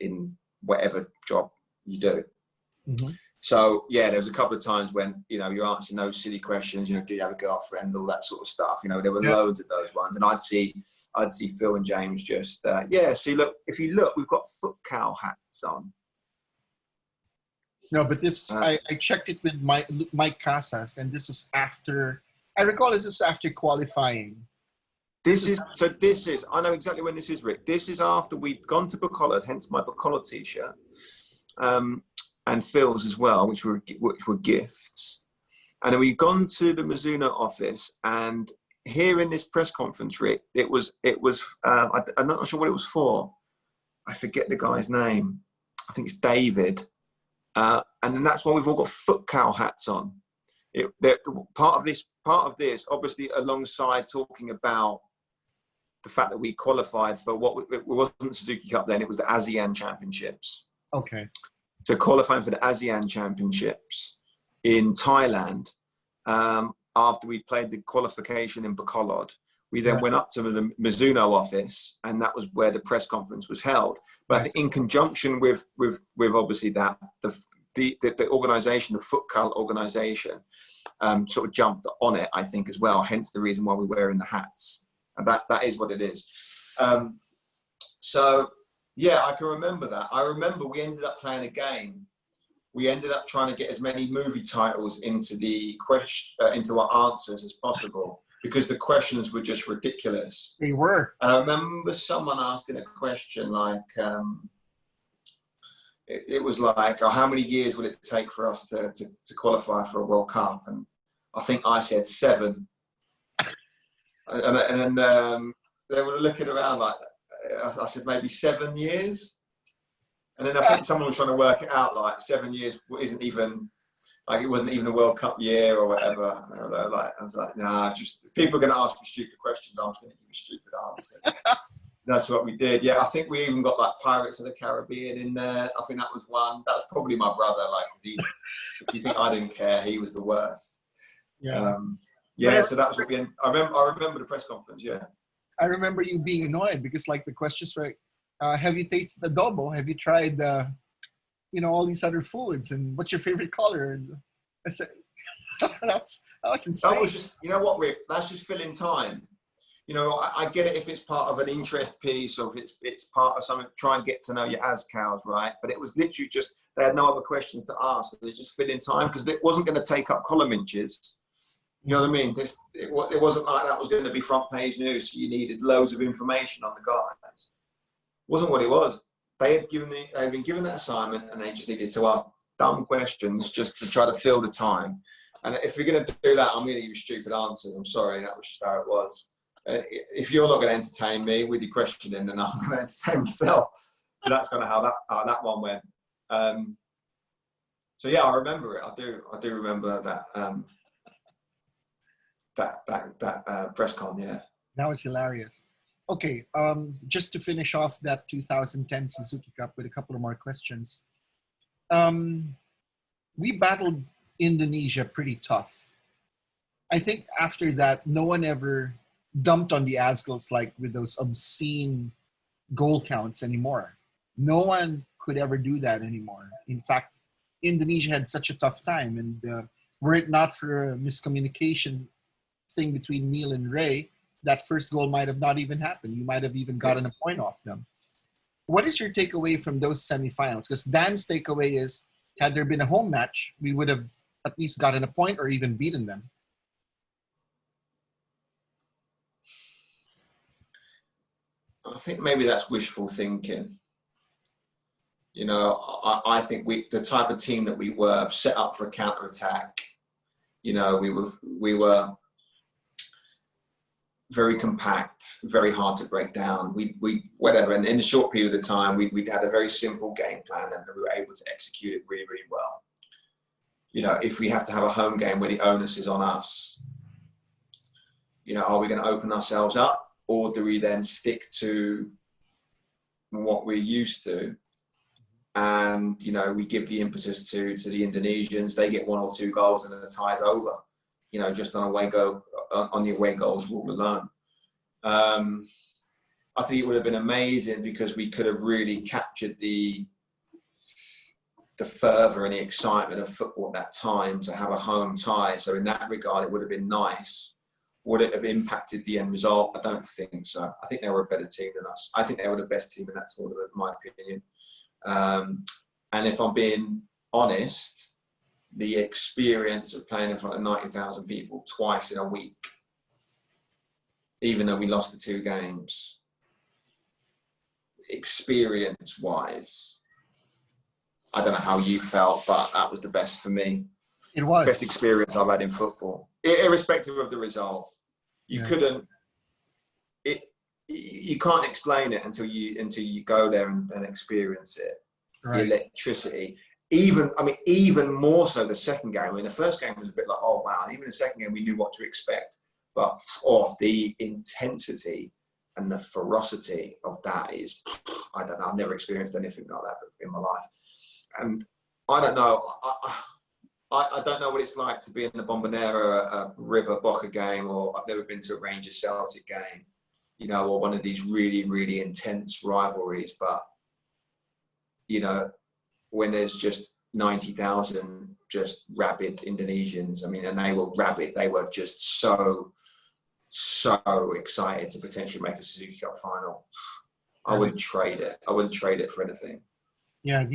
in whatever job you do. Mm-hmm. So, yeah, there was a couple of times when, you answer those silly questions, do you have a girlfriend, all that sort of stuff. There were loads of those ones. And I'd see Phil and James just, see, look, if you look, we've got foot cow hats on. No, but this, I checked it with Mike Casas, and this was after, I recall this is after qualifying. This is, I know exactly when this is, Rick. This is after we'd gone to Bacolod, hence my Bacolod t-shirt. And Phil's as well, which were gifts. And then we've gone to the Mizuno office, and here in this press conference, Rick, it was. I'm not sure what it was for. I forget the guy's name. I think it's David. And then that's why we've all got foot cow hats on. Part of this, obviously, alongside talking about the fact that we qualified for it wasn't the Suzuki Cup then, it was the ASEAN Championships. Okay. So qualifying for the ASEAN Championships in Thailand, after we played the qualification in Bacolod, we then went up to the Mizuno office, and that was where the press conference was held. But I think in conjunction with obviously that, the organisation, the FootCal organisation, sort of jumped on it, I think, as well. Hence the reason why we're wearing the hats. And that is what it is. So, yeah, I can remember that. I remember we ended up playing a game. We ended up trying to get as many movie titles into into our answers as possible, because the questions were just ridiculous. They were. And I remember someone asking a question like, it was like, how many years would it take for us to qualify for a World Cup? And I think I said 7. And then they were looking around like, I said maybe 7 years. And then I think someone was trying to work it out, like 7 years isn't even, like it wasn't even a World Cup year or whatever. I was like, nah, just people are going to ask me stupid questions. I'm just going to give you stupid answers. That's what we did. Yeah, I think we even got like Pirates of the Caribbean in there. I think that was one. That was probably my brother. Like, if you think I didn't care, he was the worst. Yeah. So that was what we ended. I remember the press conference. Yeah. I remember you being annoyed because like the questions were, have you tasted adobo? Have you tried, all these other foods? And what's your favorite color? And I said, that was insane. That was just, you know what, Rick? That's just filling time. You know, I get it if it's part of an interest piece or if it's part of something, try and get to know your cows, right? But it was literally just, they had no other questions to ask. So they just filling time because it wasn't going to take up column inches. You know what I mean? It wasn't like that was going to be front page news. So you needed loads of information on the guys. Wasn't what it was. They'd been given that assignment and they just needed to ask dumb questions just to try to fill the time. And if you're going to do that, I'm going to give you stupid answers. I'm sorry, that was just how it was. If you're not going to entertain me with your questioning, then I'm going to entertain myself. So that's kind of how that one went. So yeah, I remember it. I do remember that. That press con, yeah. That was hilarious. Okay, just to finish off that 2010 Suzuki Cup with a couple of more questions. We battled Indonesia pretty tough. I think after that, no one ever dumped on the Azgals like with those obscene goal counts anymore. No one could ever do that anymore. In fact, Indonesia had such a tough time, and were it not for a miscommunication thing between Neil and Ray, that first goal might have not even happened. You might have even gotten a point off them. What is your takeaway from those semifinals? Because Dan's takeaway is, had there been a home match, we would have at least gotten a point or even beaten them. I think maybe that's wishful thinking. You know, I think the type of team that we were set up for a counter-attack. You know, we were very compact, very hard to break down. We whatever, and in a short period of time, we had a very simple game plan, and we were able to execute it really, really well. You know, if we have to have a home game where the onus is on us, you know, are we going to open ourselves up, or do we then stick to what we're used to? And, you know, we give the impetus to the Indonesians. They get 1 or 2 goals and then the tie's over, you know, just on the away goals rule alone. I think it would have been amazing because we could have really captured the fervour and the excitement of football at that time to have a home tie. So in that regard, it would have been nice. Would it have impacted the end result? I don't think so. I think they were a better team than us. I think they were the best team in that tournament, in my opinion. And if I'm being honest, the experience of playing in front of 90,000 people twice in a week, even though we lost the 2 games, experience-wise, I don't know how you felt, but that was the best for me. It was. Best experience I've had in football, irrespective of the result. You can't explain it until you go there and experience it. Right. The electricity. Even more so the second game. I mean, the first game was a bit like, oh wow. Even the second game, we knew what to expect. But the intensity and the ferocity of that is, I don't know, I've never experienced anything like that in my life. And I don't know, I don't know what it's like to be in the Bombonera, a River Boca game, or I've never been to a Rangers Celtic game, you know, or one of these really, really intense rivalries. But, you know, when there's just 90,000 just rabid Indonesians, I mean, and they were rabid, they were just so excited to potentially make a Suzuki Cup final. I wouldn't trade it. I wouldn't trade it for anything. Yeah,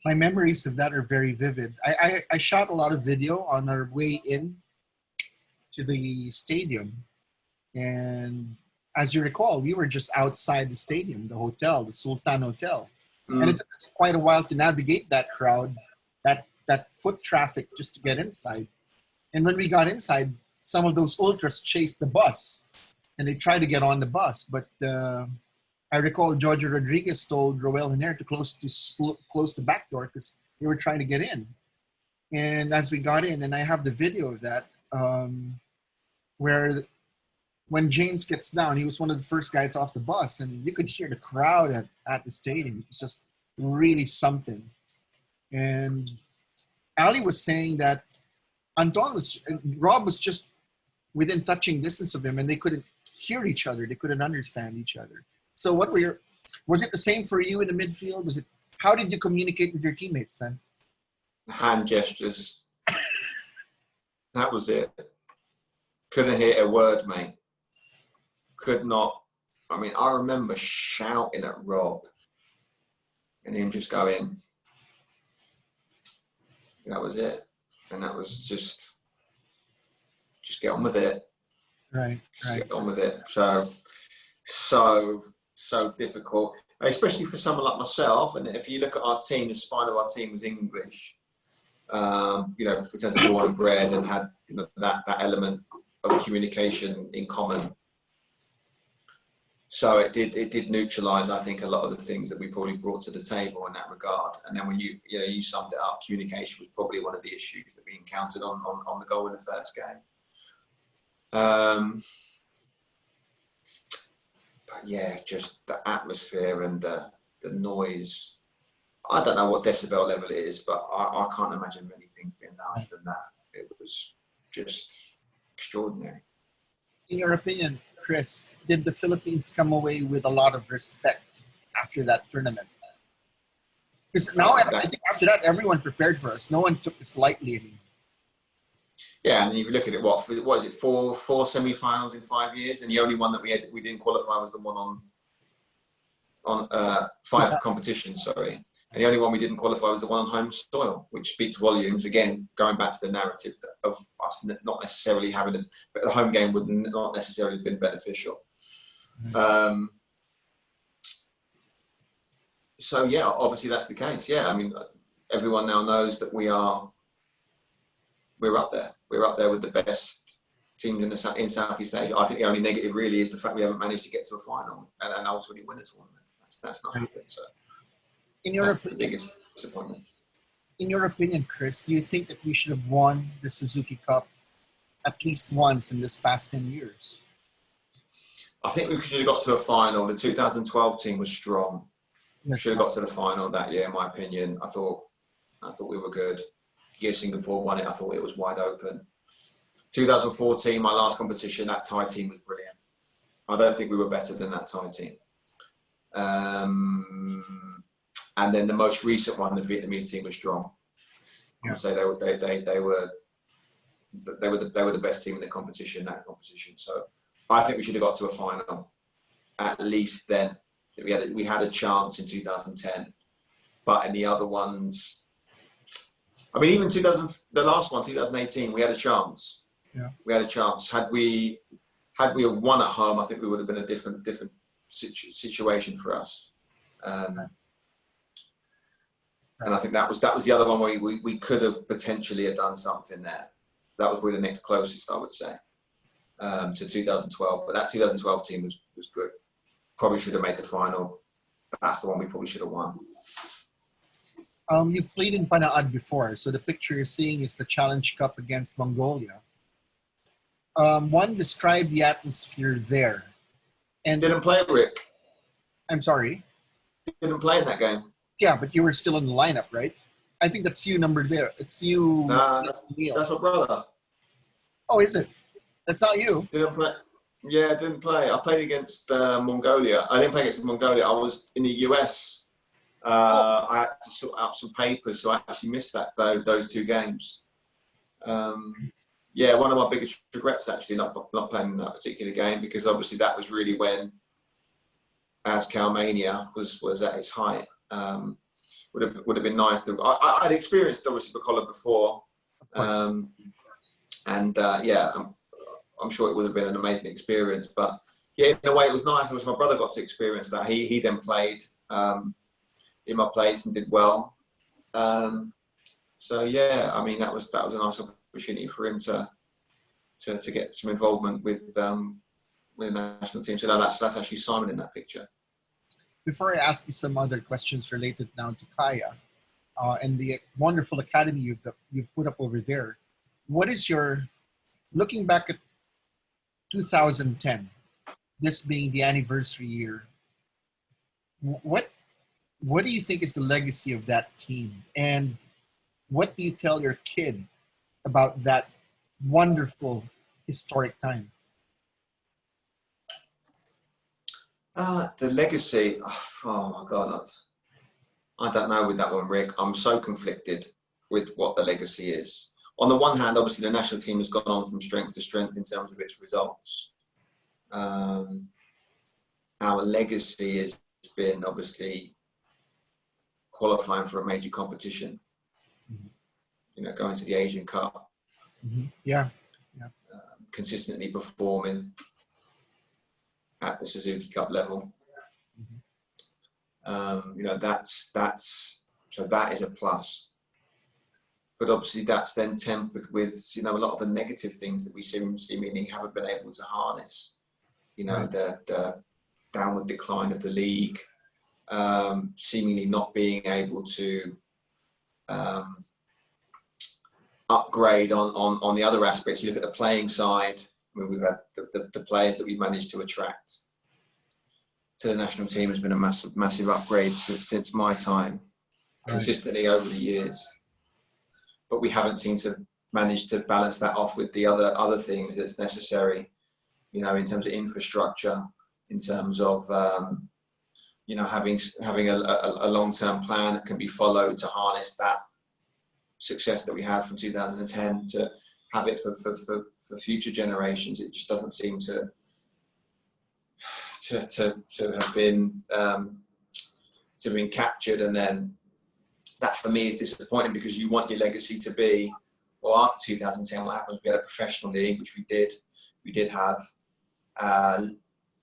my memories of that are very vivid. I shot a lot of video on our way in to the stadium. And as you recall, we were just outside the stadium, the hotel, the Sultan Hotel. And it took us quite a while to navigate that crowd, that foot traffic just to get inside. And when we got inside, some of those ultras chased the bus and they tried to get on the bus. But I recall George Rodriguez told Roel Hiner to close the back door because they were trying to get in. And as we got in, and I have the video of that, where when James gets down, he was one of the first guys off the bus, and you could hear the crowd at the stadium. It was just really something. And Ali was saying that Rob was just within touching distance of him, and they couldn't hear each other. They couldn't understand each other. So was it the same for you in the midfield? How did you communicate with your teammates then? Hand gestures. That was it. Couldn't hear a word, mate. Could not. I mean, I remember shouting at Rob and him just going, that was it. And that was just get on with it. Right. Get on with it. So difficult, especially for someone like myself. And if you look at our team, the spine of our team was English. You know, in terms of born and bred, and had, you know, that element of communication in common. So it did neutralise, I think, a lot of the things that we probably brought to the table in that regard. And then when you summed it up, communication was probably one of the issues that we encountered on the goal in the first game. But yeah, just the atmosphere and the noise. I don't know what decibel level it is, but I can't imagine many things being louder than that. It was just extraordinary. In your opinion, Chris, did the Philippines come away with a lot of respect after that tournament? Because now I think after that, everyone prepared for us. No one took this lightly anymore. Yeah, and if you look at it, what is it? Four semi-finals in 5 years, and the only one that we didn't qualify was the one on five competitions. Sorry, and the only one we didn't qualify was the one on home soil, which speaks volumes. Again, going back to the narrative of us not necessarily having it, but the home game would not necessarily have been beneficial. Mm-hmm. So yeah, obviously that's the case. Yeah, I mean, everyone now knows that we're up there. We're up there with the best teams in Southeast Asia. I think the only negative really is the fact we haven't managed to get to a final and ultimately win a tournament. That's not happened. So that's the biggest disappointment. In your opinion, Chris, do you think that we should have won the Suzuki Cup at least once in this past 10 years? I think we should have got to a final. The 2012 team was strong. We should have got to the final that year, in my opinion. I thought we were good. Year Singapore won it, I thought it was wide open. 2014, my last competition, that Thai team was brilliant. I don't think we were better than that Thai team. And then the most recent one, the Vietnamese team was strong. Yeah. I would say they were the best team in the competition, that competition. So I think we should have got to a final at least then. We had a chance in 2010, but in the other ones, I mean, even the last one, 2018, we had a chance. Yeah. We had a chance. Had we won at home, I think we would have been a different situation for us. And I think that was the other one where we could have potentially have done something there. That was probably the next closest, I would say, to 2012. But that 2012 team was good. Probably should have made the final. That's the one we probably should have won. You've played in Panaad before, so the picture you're seeing is the Challenge Cup against Mongolia. One, describe the atmosphere there. And Didn't play, Rick. I'm sorry. Didn't play in that game. Yeah, but you were still in the lineup, right? I think that's you number there. It's you. Nah, Neil. that's my brother. Oh, is it? That's not you. Didn't play. Yeah, didn't play. I played against Mongolia. I didn't play against Mongolia. I was in the US. I had to sort out some papers, so I actually missed those two games. Yeah, one of my biggest regrets actually not playing in that particular game, because obviously that was really when ASCAL mania was at its height. Would have been nice to. I'd experienced obviously Bacola before, yeah, I'm sure it would have been an amazing experience. But yeah, in a way, it was nice. My brother got to experience that. He then played in my place and did well. So yeah, I mean that was a nice opportunity for him to get some involvement with the national team. So no, that's actually Simon in that picture. Before I ask you some other questions related now to Kaya and the wonderful academy you've put up over there, what is your, looking back at 2010, this being the anniversary year, what do you think is the legacy of that team, and what do you tell your kid about that wonderful historic time? The legacy, oh my God, I don't know with that one, Rick. I'm so conflicted with what the legacy is. On the one hand, obviously the national team has gone on from strength to strength in terms of its results. Our legacy has been obviously qualifying for a major competition, going to the Asian Cup, consistently performing at the Suzuki Cup level. So that is a plus. But obviously that's then tempered with, a lot of the negative things that we seemingly haven't been able to harness. The downward decline of the league, seemingly not being able to upgrade on the other aspects. You look at the playing side. I mean, we've had the players that we've managed to attract to the national team has been a massive upgrade since my time, consistently over the years. But we haven't seemed to manage to balance that off with the other things that's necessary, in terms of infrastructure, in terms of having a long-term plan that can be followed to harness that success that we had from 2010 to have it for future generations. It just doesn't seem to have been captured, and then that for me is disappointing, because you want your legacy to be, well, after 2010, what happens? We had a professional league, which we did have.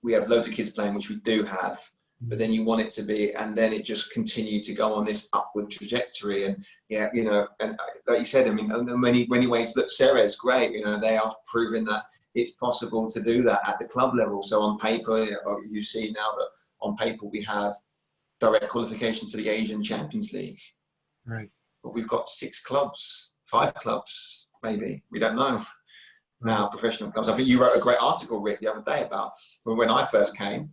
We have loads of kids playing, which we do have, but then you want it to be, and then it just continued to go on this upward trajectory. And and like you said, I mean, in many ways, look, Ceres, great. They are proving that it's possible to do that at the club level. So on paper, you see now that on paper we have direct qualification to the Asian Champions League. Right. But we've got 5 clubs, maybe. We don't know. Now, professional clubs. I think you wrote a great article, Rick, the other day about when I first came,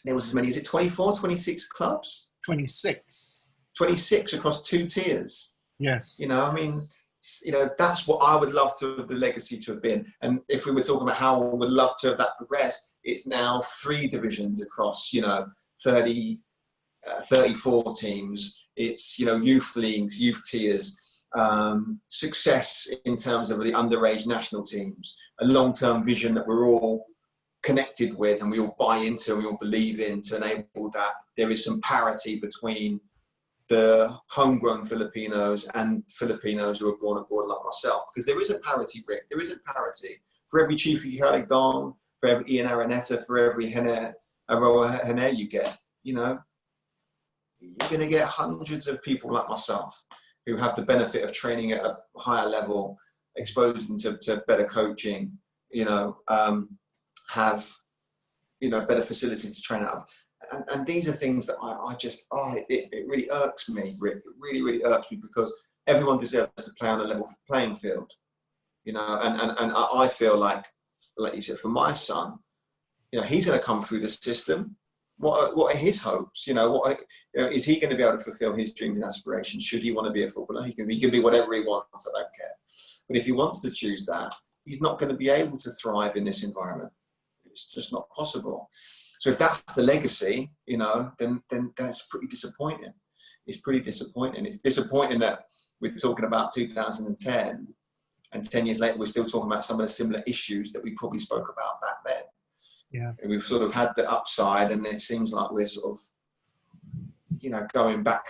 there was as many, is it 24, 26 clubs? 26. 26 across 2 tiers. Yes. I mean, that's what I would love to have the legacy to have been. And if we were talking about how we would love to have that progressed, it's now 3 divisions across, 34 teams. It's, youth leagues, youth tiers, success in terms of the underage national teams, a long-term vision that we're all connected with and we all buy into and we all believe in, to enable that there is some parity between the homegrown Filipinos and Filipinos who are born abroad like myself. Because there is a parity, Rick. There is a parity. For every Chief Dong, for every Ian Araneta, for every Aroa Hene you get, you're going to get hundreds of people like myself who have the benefit of training at a higher level, exposed them to better coaching, have, better facilities to train out of. And these are things that it really irks me, Rick. It really, really irks me, because everyone deserves to play on a level playing field, and I feel like you said, for my son, he's going to come through the system. What are his hopes? Is he going to be able to fulfill his dreams and aspirations? Should he want to be a footballer? He can be whatever he wants. I don't care. But if he wants to choose that, he's not going to be able to thrive in this environment. It's just not possible. So if that's the legacy, then it's pretty disappointing. It's pretty disappointing. It's disappointing that we're talking about 2010, and 10 years later we're still talking about some of the similar issues that we probably spoke about back then. Yeah. And we've sort of had the upside, and it seems like we're sort of, going back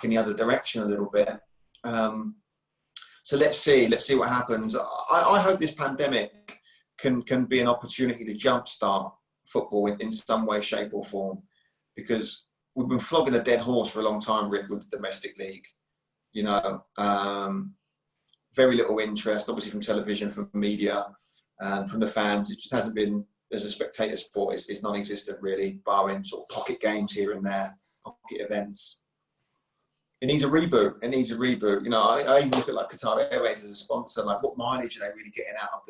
in the other direction a little bit. So let's see what happens. I hope this pandemic can be an opportunity to jumpstart football in some way, shape or form, because we've been flogging a dead horse for a long time, Rick, with the domestic league. Very little interest, obviously, from television, from media, from the fans. It just hasn't been, as a spectator sport, it's non-existent really, barring sort of pocket games here and there, pocket events. It needs a reboot. I even look at like Qatar Airways as a sponsor. Like, what mileage are they really getting out of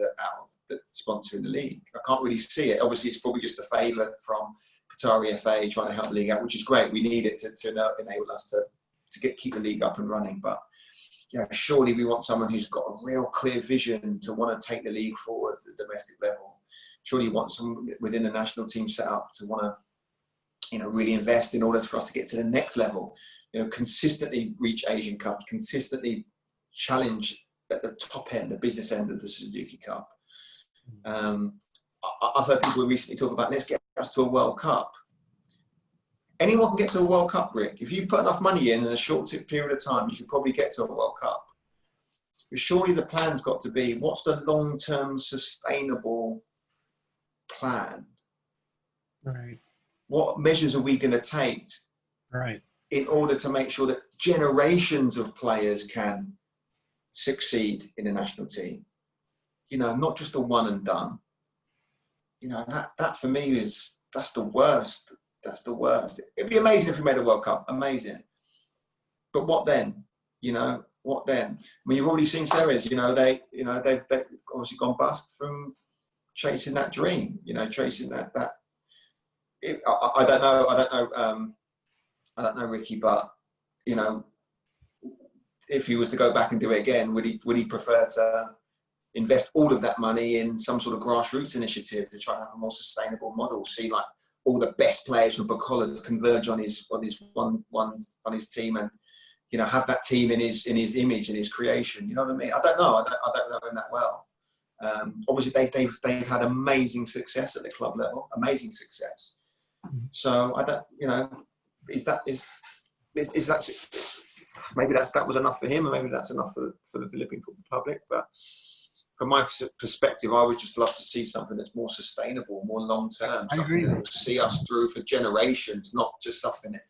the sponsoring the league? I can't really see it. Obviously, it's probably just a favour from Qatari FA trying to help the league out, which is great. We need it to enable us to keep the league up and running. But surely we want someone who's got a real clear vision to want to take the league forward at the domestic level. Surely you want someone within the national team set up to want to, really invest in order for us to get to the next level. Consistently reach Asian Cup, consistently challenge at the top end, the business end of the Suzuki Cup. I've heard people recently talk about, let's get us to a World Cup. Anyone can get to a World Cup, Rick. If you put enough money in a short period of time, you can probably get to a World Cup. But surely the plan's got to be, what's the long-term sustainable plan? Right. What measures are we going to take in order to make sure that generations of players can succeed in the national team? Not just a one and done. That for me that's the worst. That's the worst. It'd be amazing if we made a World Cup. Amazing. But what then? What then? I mean, you've already seen Series. They've obviously gone bust from chasing that dream. Chasing that. I don't know, Ricky. But if he was to go back and do it again, would he prefer to invest all of that money in some sort of grassroots initiative to try and have a more sustainable model? See, like, all the best players from Bukola converge on his team, and have that team in his image and his creation. You know what I mean? I don't know. I don't know him that well. Obviously, they've had amazing success at the club level. Amazing success. So I don't. Is that maybe that was enough for him, or maybe that's enough for the Philippine football public. But from my perspective, I would just love to see something that's more sustainable, more long-term, something that will see us through for generations, not just something that,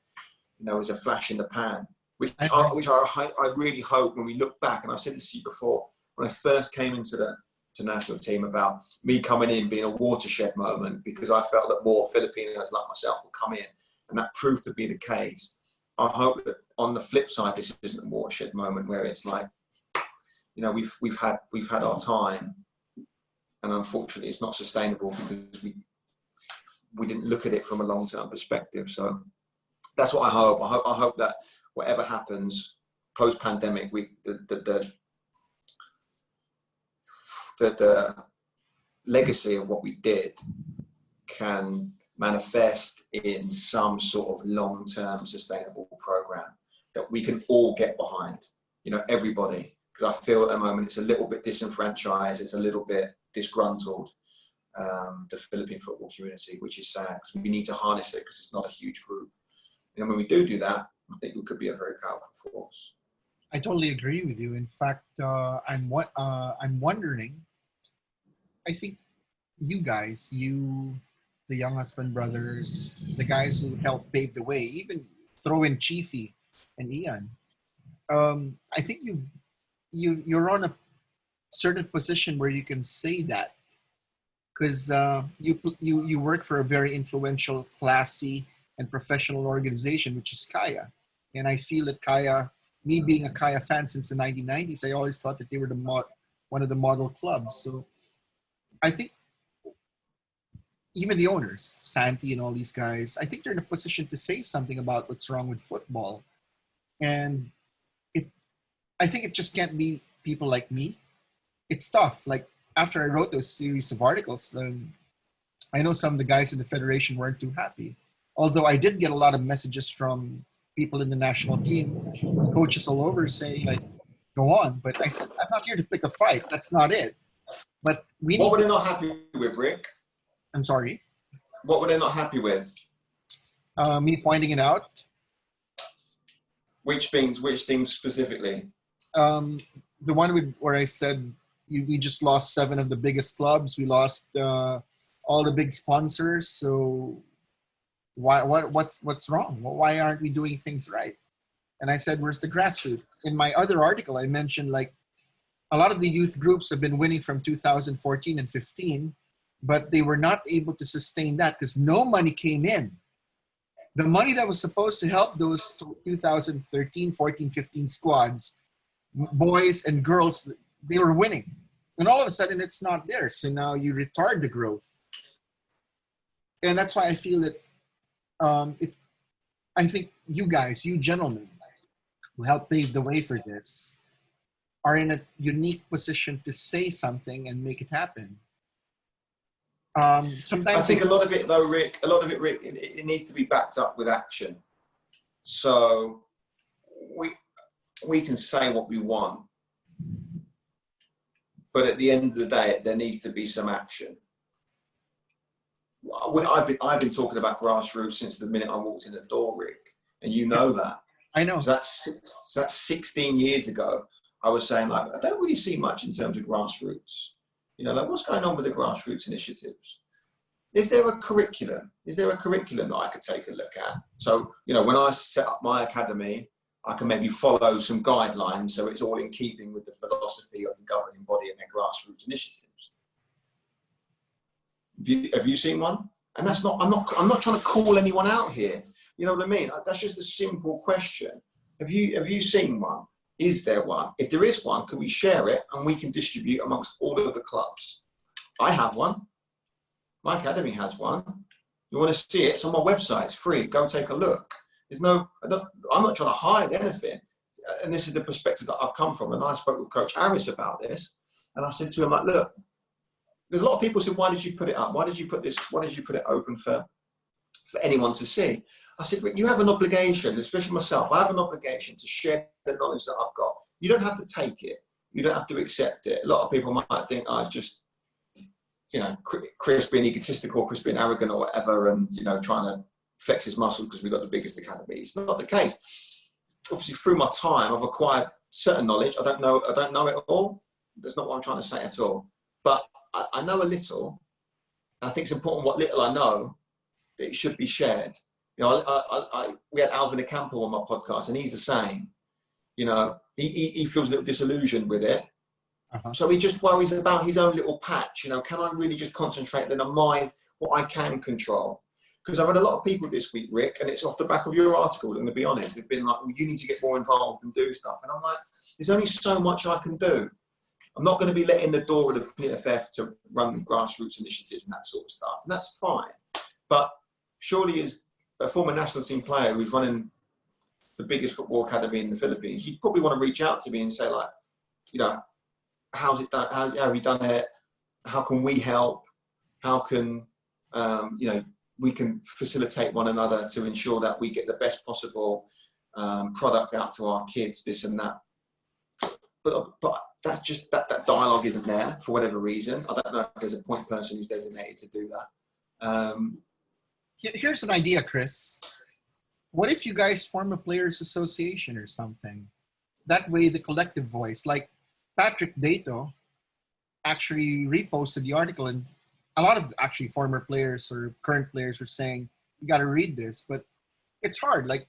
is a flash in the pan, which I really hope when we look back, and I've said this to you before, when I first came into the national team, about me coming in being a watershed moment, because I felt that more Filipinos like myself would come in, and that proved to be the case. I hope that on the flip side, this isn't a watershed moment where it's like, we've had our time, and unfortunately it's not sustainable because we didn't look at it from a long-term perspective. So that's what I hope. I hope that whatever happens post-pandemic, the legacy of what we did can manifest in some sort of long-term sustainable program that we can all get behind. Everybody. Because I feel at the moment it's a little bit disenfranchised, it's a little bit disgruntled, the Philippine football community, which is sad, because we need to harness it, because it's not a huge group. When we do that, I think we could be a very powerful force. I totally agree with you. In fact, I'm wondering, I think you guys, the Young Husband brothers, the guys who helped pave the way, even throw in Chiefy and Ian, I think you're on a certain position where you can say that, because you work for a very influential, classy, and professional organization, which is Kaya. And I feel that Kaya, me being a Kaya fan since the 1990s, I always thought that they were one of the model clubs. So I think even the owners, Santi and all these guys, I think they're in a position to say something about what's wrong with football. And it, I think it just can't be people like me. It's tough. Like after I wrote those series of articles, I know some of the guys in the federation weren't too happy. Although I did get a lot of messages from people in the national team, coaches all over saying like, go on. But I said, I'm not here to pick a fight. That's not it. But we What need were to, they not happy with, Rick? I'm sorry, What were they not happy with? me pointing it out. Which things specifically? The one where I said we just lost 7 of the biggest clubs. We lost all the big sponsors. So what's wrong? Why aren't we doing things right? And I said, where's the grassroots? In my other article, I mentioned like a lot of the youth groups have been winning from 2014 and 15, but they were not able to sustain that because no money came in. The money that was supposed to help those 2013, 14, 15 squads, boys and girls, they were winning. And all of a sudden it's not there. So now you retard the growth. And that's why I feel that I think you guys, you gentlemen who helped pave the way for this are in a unique position to say something and make it happen. Sometimes I think a lot of it, Rick, it needs to be backed up with action. So we can say what we want, but at the end of the day, there needs to be some action. I've been talking about grassroots since the minute I walked in the door, Rick, and you know that. I know. So that's 16 years ago. I was saying like I don't really see much in terms of grassroots. You know, like what's going on with the grassroots initiatives? Is there a curriculum? Is there a curriculum that I could take a look at? So, you know, when I set up my academy, I can maybe follow some guidelines so it's all in keeping with the philosophy of the governing body and their grassroots initiatives. Have you seen one? And that's not, I'm not trying to call anyone out here. You know what I mean? That's just a simple question. Have you seen one? Is there one? If there is one, can we share it and we can distribute amongst all of the clubs? I have one. My academy has one. You want to see it? It's on my website. It's free. Go take a look. I'm not trying to hide anything. And this is the perspective that I've come from. And I spoke with Coach Harris about this. And I said to him, like, look, there's a lot of people said, why did you put it up? Why did you put this? Why did you put it open for anyone to see? I said, Rick, you have an obligation, especially myself. I have an obligation to share the knowledge that I've got. You don't have to take it. You don't have to accept it. A lot of people might think, oh, it's just, you know, Chris being egotistical, Chris being arrogant or whatever, and, you know, trying to flex his muscles because we've got the biggest academy. It's not the case. Obviously, through my time, I've acquired certain knowledge. I don't know it all. That's not what I'm trying to say at all. But I know a little. And I think it's important what little I know, that it should be shared. You know, we had Alvin Acampo on my podcast, and he's the same. You know, he feels a little disillusioned with it. Uh-huh. So he just worries about his own little patch. You know, can I really just concentrate then on what I can control? Because I've had a lot of people this week, Rick, and it's off the back of your article, I'm going to be honest. They've been like, well, you need to get more involved and do stuff. And I'm like, there's only so much I can do. I'm not going to be letting the door of the PFF to run grassroots initiatives and that sort of stuff. And that's fine. But surely as a former national team player who's running the biggest football academy in the Philippines, you'd probably want to reach out to me and say, like, you know, how's it done? How have you done it? How can we help? How can, you know, we can facilitate one another to ensure that we get the best possible product out to our kids, this and that. But that's just, that dialogue isn't there for whatever reason. I don't know if there's a point person who's designated to do that. Here's an idea, Chris. What if you guys form a players association or something? That way the collective voice, like Patrick Dato actually reposted the article, and a lot of actually former players or current players were saying, you got to read this, but it's hard. Like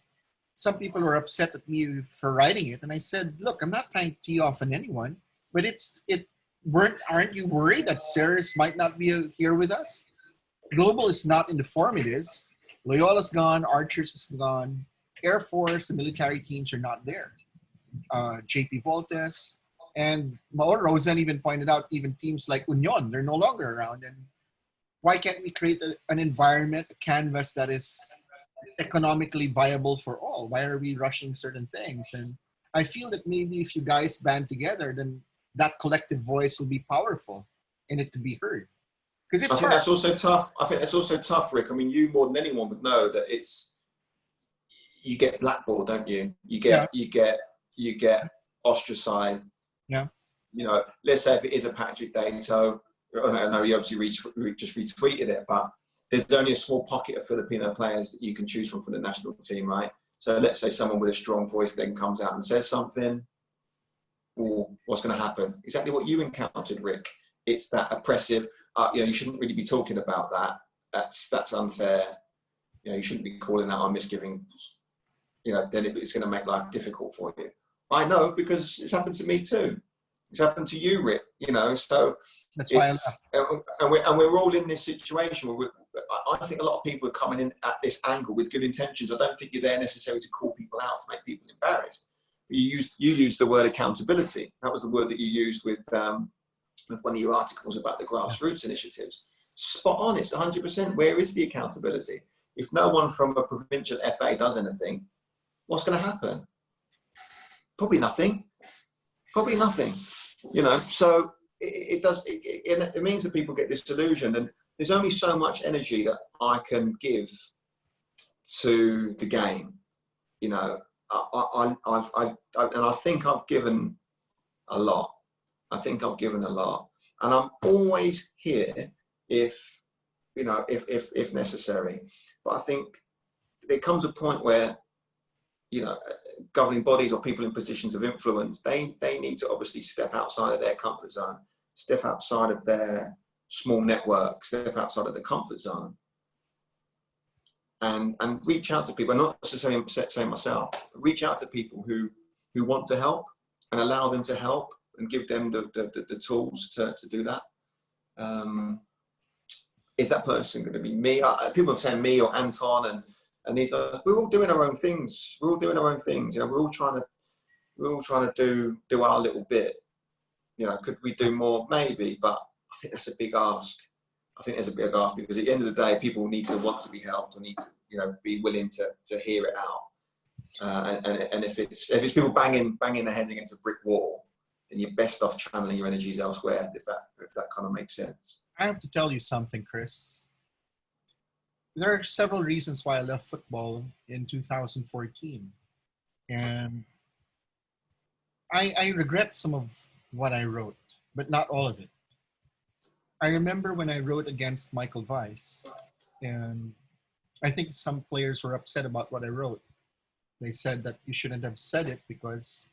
some people were upset at me for writing it. And I said, look, I'm not trying to tee off on anyone, but aren't you worried that Ceres might not be here with us? Global is not in the form it is. Loyola's gone, Archers is gone, Air Force, the military teams are not there. JP Voltes, and Mauro Rosen even pointed out even teams like Union, they're no longer around. And why can't we create an environment, a canvas that is economically viable for all? Why are we rushing certain things? And I feel that maybe if you guys band together, then that collective voice will be powerful and it could be heard. Because I it's think hard. that's also tough. I think that's also tough, Rick. I mean, you more than anyone would know that you get blackballed, don't you? Yeah. You get ostracized. Yeah. You know, let's say if it is a Patrick Dato, I know you obviously just retweeted it, but there's only a small pocket of Filipino players that you can choose from for the national team, right? So let's say someone with a strong voice then comes out and says something, or what's going to happen? Exactly what you encountered, Rick. It's that oppressive, you shouldn't really be talking about that. That's unfair. You shouldn't be calling out our misgivings. Then it's going to make life difficult for you. I know, because it's happened to me too. It's happened to you, Rick. So that's why I left. And we're all in this situation where I think a lot of people are coming in at this angle with good intentions. I don't think you're there necessarily to call people out, to make people embarrassed. You used the word accountability. That was the word that you used with one of your articles about the grassroots initiatives. Spot on. It's 100%. Where is the accountability? If no one from a provincial FA does anything, what's going to happen? Probably nothing. So it means that people get disillusioned, and there's only so much energy that I can give to the game. And I think I've given a lot. And I'm always here if necessary. But I think there comes a point where, governing bodies or people in positions of influence, they need to obviously step outside of their comfort zone, step outside of their small network, step outside of the comfort zone, and reach out to people. Not necessarily saying myself, reach out to people who want to help, and allow them to help, and give them the tools to do that. Is that person going to be me? People are saying me or Anton and these guys. We're all doing our own things. We're all trying to do our little bit. Could we do more? Maybe, but I think that's a big ask. Because at the end of the day, people need to want to be helped, or need to be willing to hear it out. And if it's people banging their heads against a brick wall, then you're best off channeling your energies elsewhere. If that kind of makes sense. I have to tell you something, Chris. There are several reasons why I left football in 2014. And I regret some of what I wrote, but not all of it. I remember when I wrote against Michael Weiss, and I think some players were upset about what I wrote. They said that you shouldn't have said it because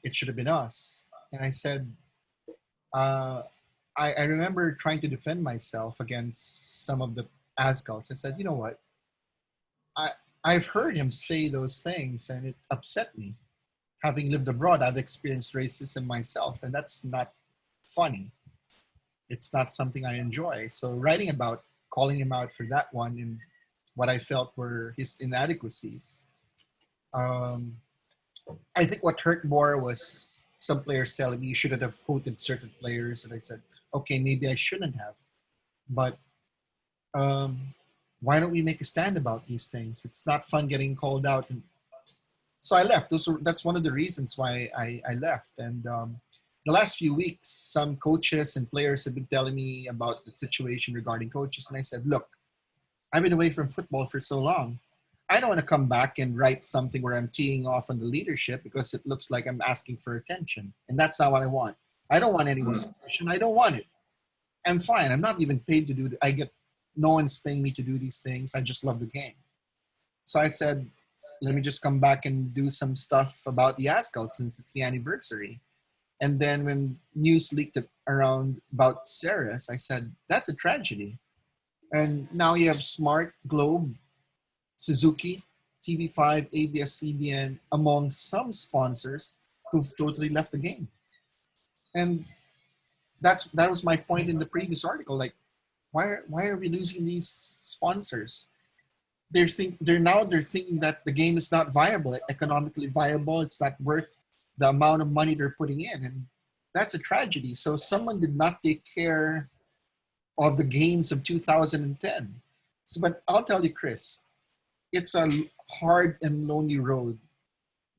it should have been us. And I said, I remember trying to defend myself against some of the Ascals. I said, you know what? I've heard him say those things, and it upset me. Having lived abroad, I've experienced racism myself, and that's not funny. It's not something I enjoy. So writing about calling him out for that one and what I felt were his inadequacies. I think what hurt more was some players telling me you shouldn't have quoted certain players, and I said, okay, maybe I shouldn't have. But why don't we make a stand about these things? It's not fun getting called out. And so I left. That's one of the reasons why I left. And the last few weeks, some coaches and players have been telling me about the situation regarding coaches. And I said, look, I've been away from football for so long. I don't want to come back and write something where I'm teeing off on the leadership because it looks like I'm asking for attention. And that's not what I want. I don't want anyone's position. I don't want it. I'm fine. I'm not even paid to do it. No one's paying me to do these things. I just love the game. So I said, let me just come back and do some stuff about the ASCAL since it's the anniversary. And then when news leaked around about Ceres, I said, that's a tragedy. And now you have Smart, Globe, Suzuki, TV5, ABS-CBN, among some sponsors who've totally left the game. And that was my point in the previous article. Like, why are we losing these sponsors? They're thinking that the game is not viable, economically viable. It's not worth the amount of money they're putting in, and that's a tragedy. So someone did not take care of the gains of 2010. So, but I'll tell you, Chris, it's a hard and lonely road.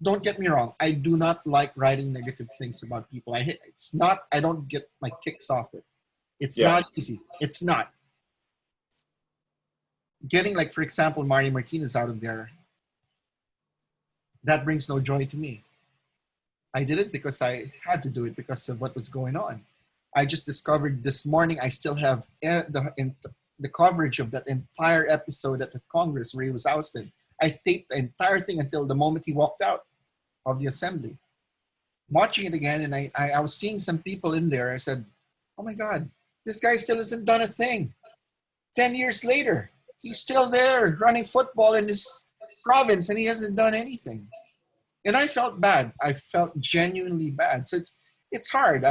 Don't get me wrong. I do not like writing negative things about people. It's not, I don't get my kicks off it. It's Yeah. not easy. It's not. Getting, like, for example, Marty Martinez out of there, that brings no joy to me. I did it because I had to do it because of what was going on. I just discovered this morning I still have the coverage of that entire episode at the Congress where he was ousted. I taped the entire thing until the moment he walked out of the assembly. Watching it again, and I was seeing some people in there. I said, oh my God, this guy still hasn't done a thing. 10 years later, he's still there running football in his province and he hasn't done anything. And I felt bad. I felt genuinely bad. So it's hard.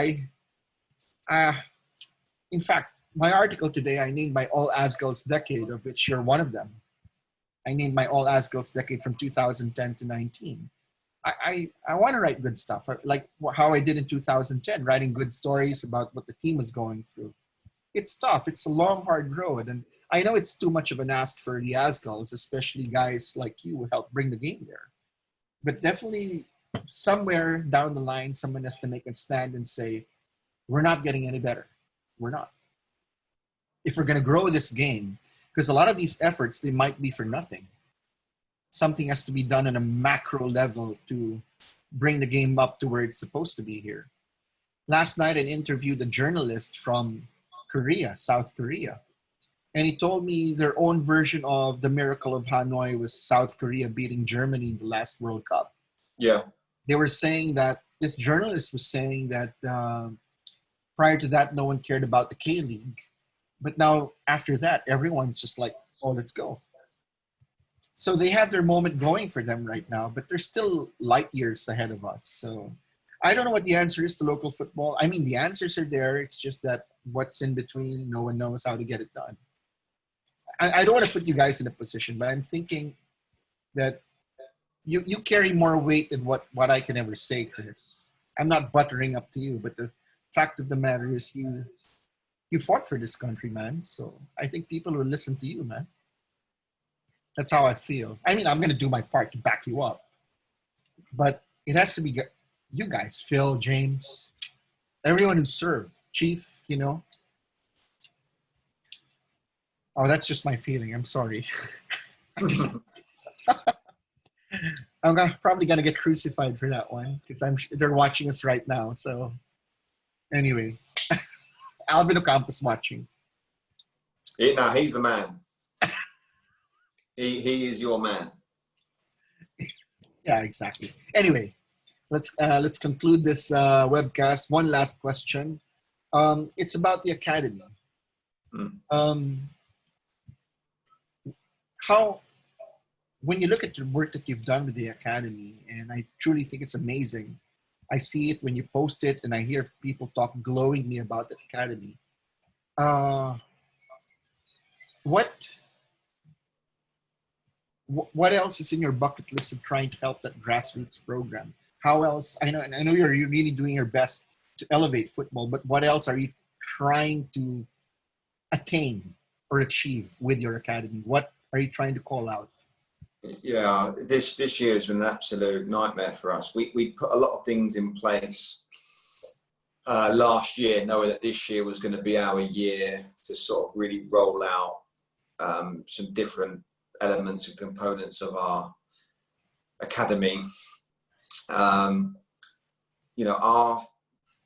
In fact, my article today, I named my All Asgals decade, of which you're one of them. I named my All Asgals decade from 2010 to 19. I want to write good stuff, like how I did in 2010, writing good stories about what the team was going through. It's tough. It's a long, hard road. And I know it's too much of an ask for the Asgals, especially guys like you who help bring the game there. But definitely somewhere down the line, someone has to make a stand and say, we're not getting any better. We're not. If we're going to grow this game, because a lot of these efforts, they might be for nothing. Something has to be done on a macro level to bring the game up to where it's supposed to be here. Last night, I interviewed a journalist from Korea, South Korea. And he told me their own version of the miracle of Hanoi was South Korea beating Germany in the last World Cup. Yeah. They were saying that, this journalist was saying that prior to that, no one cared about the K-League. But now, after that, everyone's just like, oh, let's go. So they have their moment going for them right now, but they're still light years ahead of us. So I don't know what the answer is to local football. I mean, the answers are there. It's just that what's in between, no one knows how to get it done. I don't want to put you guys in a position, but I'm thinking that you carry more weight than what I can ever say, Chris. I'm not buttering up to you, but the fact of the matter is you fought for this country, man. So I think people will listen to you, man. That's how I feel. I mean, I'm going to do my part to back you up. But it has to be you guys, Phil, James, everyone who served, Chief, you know. Oh, that's just my feeling. I'm sorry. I'm probably going to get crucified for that one because they're watching us right now. So anyway, Alvin Ocampos watching. No, he's the man. He is your man. Yeah, exactly. Anyway, let's conclude this webcast. One last question. It's about the academy. How, when you look at the work that you've done with the academy, and I truly think it's amazing. I see it when you post it, and I hear people talk glowingly about the academy. What else is in your bucket list of trying to help that grassroots program? How else? I know you're really doing your best to elevate football, but what else are you trying to attain or achieve with your academy? What are you trying to call out? Yeah, this year has been an absolute nightmare for us. We put a lot of things in place last year, knowing that this year was going to be our year to sort of really roll out some different elements and components of our academy. You know,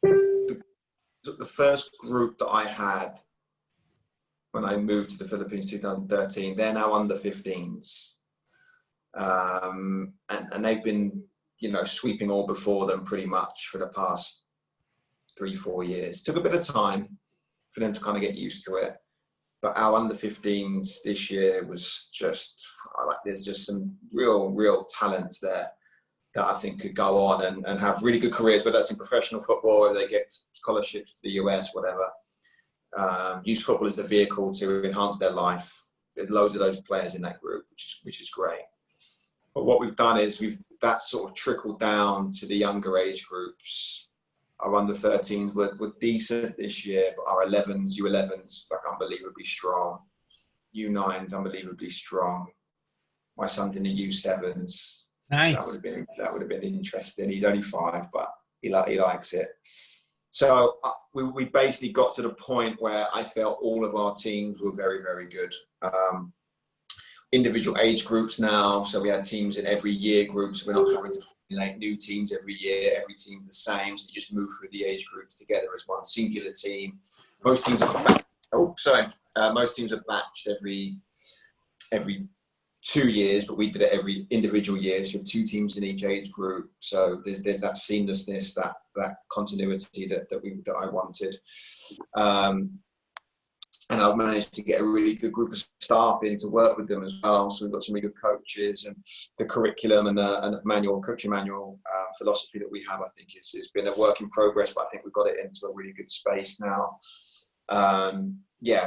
the first group that I had when I moved to the Philippines 2013, they're now under 15s. And they've been, you know, sweeping all before them pretty much for the past 3-4 years. Took a bit of time for them to kind of get used to it. But our under 15s this year was just like, there's just some real talents there that I think could go on and have really good careers, whether that's in professional football or they get scholarships to the US, whatever. Use football as a vehicle to enhance their life. There's loads of those players in that group, which is great. But what we've done is that sort of trickled down to the younger age groups our under 13s were decent this year, but our 11s, U11s, like unbelievably strong. U9s, unbelievably strong. My son's in the U7s. Nice. That would have been interesting. He's only 5, but he likes it. So we basically got to the point where I felt all of our teams were very, very good. Individual age groups now, so we had teams in every year group, so we're not having to formulate new teams every year. Every team's the same, so you just move through the age groups together as one singular team. Most teams are most teams are batched every 2 years, but we did it every individual year, so 2 teams in each age group. So there's that seamlessness, that continuity that I wanted. And I've managed to get a really good group of staff in to work with them as well. So we've got some really good coaches, and the curriculum and the coaching manual philosophy that we have, I think it's been a work in progress, but I think we've got it into a really good space now.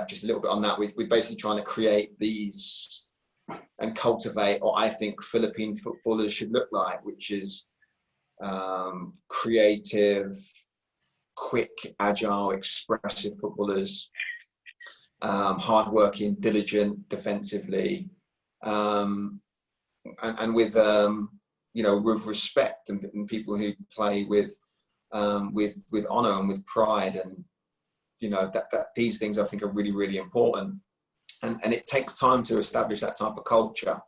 Just a little bit on that. We're basically trying to create these and cultivate what I think Philippine footballers should look like, which is creative, quick, agile, expressive footballers. Hardworking, diligent, defensively, and with with respect, and people who play with honor and with pride, and that these things I think are really, really important, and it takes time to establish that type of culture.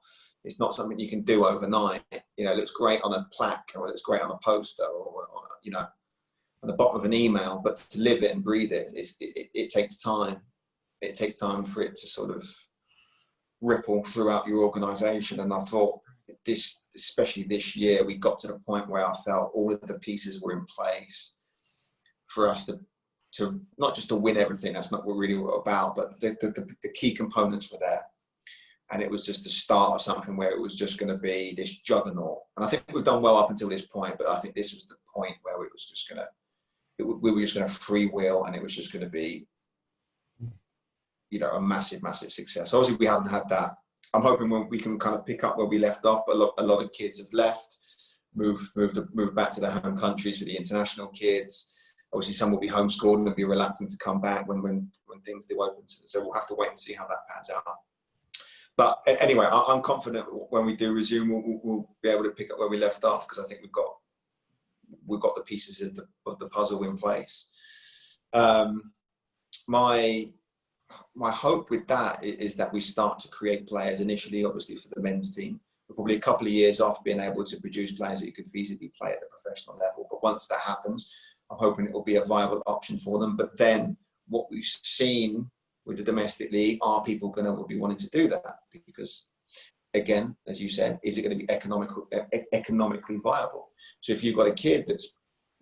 It's not something you can do overnight. It looks great on a plaque, or it looks great on a poster, or on the bottom of an email, but to live it and breathe it, it takes time. It takes time for it to sort of ripple throughout your organization. And I thought especially this year, we got to the point where I felt all of the pieces were in place for us to not just to win everything. That's not what we're really about, but the key components were there. And it was just the start of something where it was just going to be this juggernaut. And I think we've done well up until this point, but I think this was the point where we were just going to freewheel, and it was just going to be, a massive, massive success. Obviously, we haven't had that. I'm hoping we can kind of pick up where we left off, but a lot of kids have left, moved back to their home countries for the international kids. Obviously, some will be homeschooled and be reluctant to come back when things do open. So we'll have to wait and see how that pans out. But anyway, I'm confident when we do resume, we'll be able to pick up where we left off, because I think we've got the pieces of the puzzle in place. My hope with that is that we start to create players initially, obviously, for the men's team. We're probably a couple of years off being able to produce players that you could feasibly play at the professional level. But once that happens, I'm hoping it will be a viable option for them. But then what we've seen with the domestic league, are people going to be wanting to do that? Because, again, as you said, is it going to be economically viable? So if you've got a kid that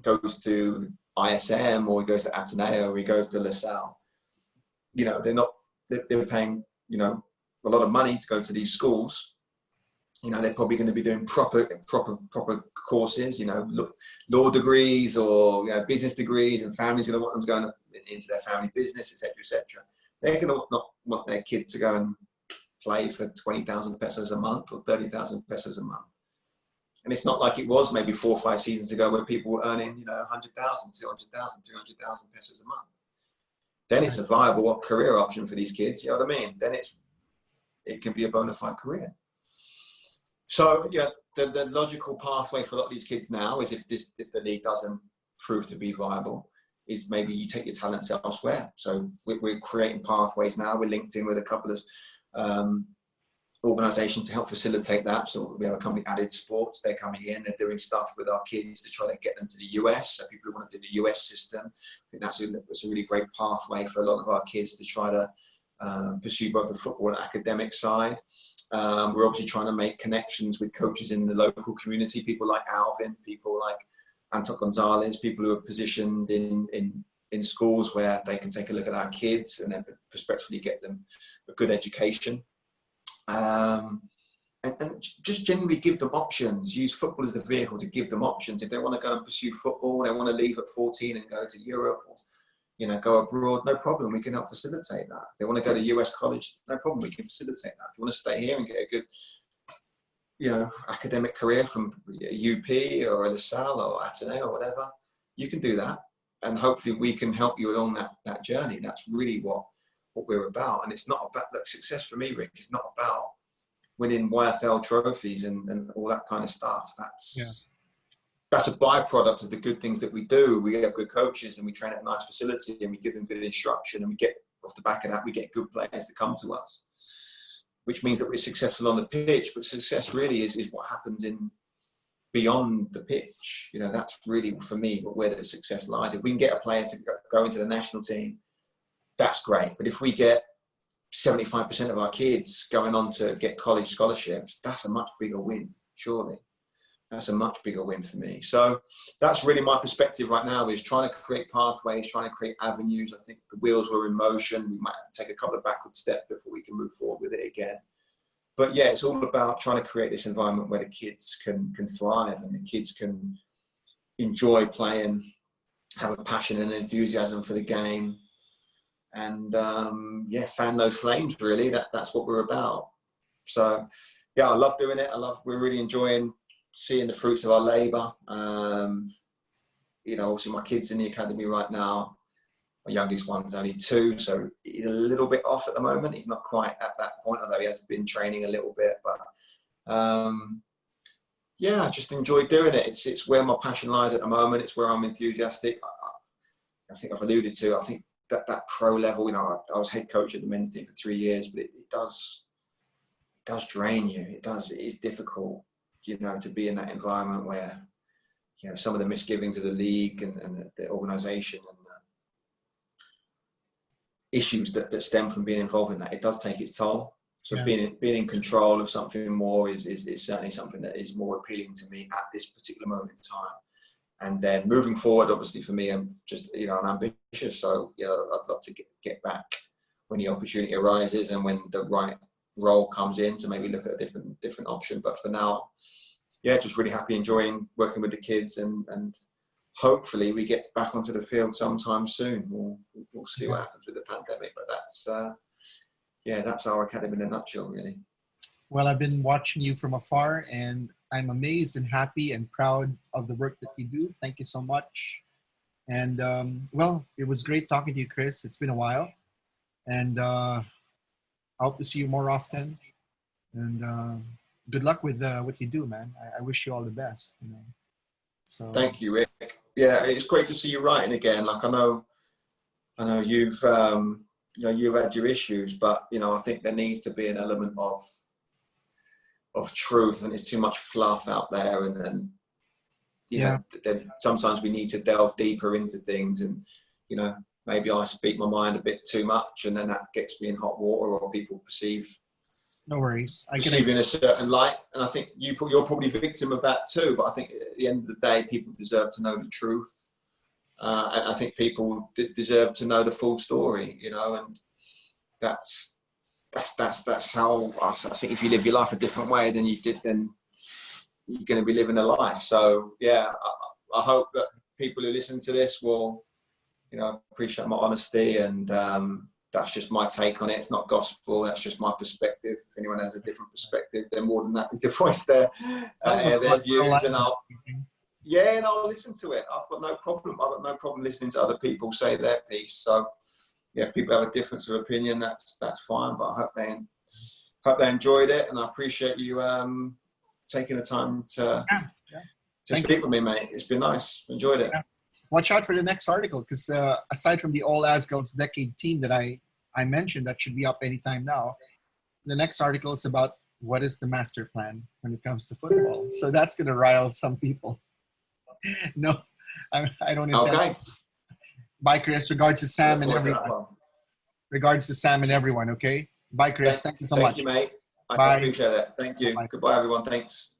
goes to ISM, or he goes to Ateneo, or he goes to La Salle, they're paying, a lot of money to go to these schools. They're probably going to be doing proper courses, law degrees, or business degrees, and families are going to want them to go into their family business, etc., etc. They're going to not want their kid to go and play for 20,000 pesos a month or 30,000 pesos a month. And it's not like it was maybe 4 or 5 seasons ago where people were earning, 100,000, 200,000, 300,000 pesos a month. Then it's a viable career option for these kids. You know what I mean? Then it can be a bona fide career. So the logical pathway for a lot of these kids now is, if the league doesn't prove to be viable, is maybe you take your talents elsewhere. So we're creating pathways now. We're linked in with a couple of organizations to help facilitate that. So we have a company, Added Sports. They're coming in, they're doing stuff with our kids to try to get them to the US. So people who want to do the US system, I think that's a really great pathway for a lot of our kids to try to pursue both the football and academic side. We're obviously trying to make connections with coaches in the local community, people like Alvin, people like Anton Gonzalez, people who are positioned in schools where they can take a look at our kids and then prospectively get them a good education. And just generally give them options. Use football as the vehicle to give them options. If they want to go and pursue football, they want to leave at 14 and go to Europe, or go abroad, no problem. We can help facilitate that. If they want to go to US college, no problem. We can facilitate that. If you want to stay here and get a good, academic career from UP or La Salle or Ateneo or whatever, you can do that. And hopefully we can help you along that journey. That's really what we're about. And it's not about, look, success for me, Rick, it's not about winning YFL trophies and all that kind of stuff. That's a byproduct of the good things that we do. We get good coaches and we train at a nice facility and we give them good instruction, and we get, off the back of that, we get good players to come to us, which means that we're successful on the pitch. But success really is what happens in beyond the pitch. You know, that's really, for me, where the success lies. If we can get a player to go into the national team, that's great. But if we get 75% of our kids going on to get college scholarships, that's a much bigger win, surely. That's a much bigger win for me. So that's really my perspective right now, is trying to create pathways, trying to create avenues. I think the wheels were in motion. We might have to take a couple of backward steps before we can move forward with it again. But yeah, it's all about trying to create this environment where the kids can thrive and the kids can enjoy playing, have a passion and enthusiasm for the game, and fan those flames. Really, that's what we're about. So yeah, I love doing it. We're really enjoying seeing the fruits of our labour. Obviously my kid's in the academy right now. My youngest one's only 2, so he's a little bit off at the moment. He's not quite at that point, although he has been training a little bit. But I just enjoy doing it. It's where my passion lies at the moment. It's where I'm enthusiastic. I think I've alluded to, I think that pro level, I was head coach at the men's team for 3 years, but it does drain you. It is difficult, to be in that environment where, some of the misgivings of the league and the organisation and the issues that stem from being involved in that, it does take its toll. So being in control of something more is certainly something that is more appealing to me at this particular moment in time. And then moving forward, obviously for me, I'm just, I'm ambitious. So, I'd love to get back when the opportunity arises and when the right role comes in to maybe look at a different option. But for now, just really happy, enjoying working with the kids, and hopefully we get back onto the field sometime soon. We'll see what happens with the pandemic, but that's our academy in a nutshell, really. Well, I've been watching you from afar, and I'm amazed and happy and proud of the work that you do. Thank you so much. And it was great talking to you, Chris. It's been a while, and I hope to see you more often. And good luck with what you do, man. I wish you all the best. So thank you, Rick. Yeah, it's great to see you writing again. Like I know you've you've had your issues, but I think there needs to be an element of truth, and there's too much fluff out there, and then sometimes we need to delve deeper into things, and maybe I speak my mind a bit too much, and then that gets me in hot water, or people perceive. No worries. Perceive in a certain light, and I think you're probably a victim of that too. But I think at the end of the day, people deserve to know the truth, and I think people deserve to know the full story. And that's how I think if you live your life a different way than you did, then you're going to be living a lie. So I hope that people who listen to this will, appreciate my honesty, and that's just my take on it. It's not gospel. That's just my perspective. If anyone has a different perspective, they're more than happy to voice their views, and I'll listen to it. I've got no problem listening to other people say their piece. So if people have a difference of opinion, that's fine. But I hope they enjoyed it, and I appreciate you taking the time to speak with me, mate. It's been nice. Enjoyed it. Yeah. Watch out for the next article, because aside from the All Asgals Decade team that I mentioned that should be up anytime now, the next article is about what is the master plan when it comes to football. So that's going to rile some people. No, I don't intend. Okay. Bye, Chris. Regards to Sam and everyone. Regards to Sam and everyone, okay? Bye, Chris. Thank you so much. Thank you, mate. Bye. I appreciate it. Thank you. Bye. Goodbye, everyone. Thanks.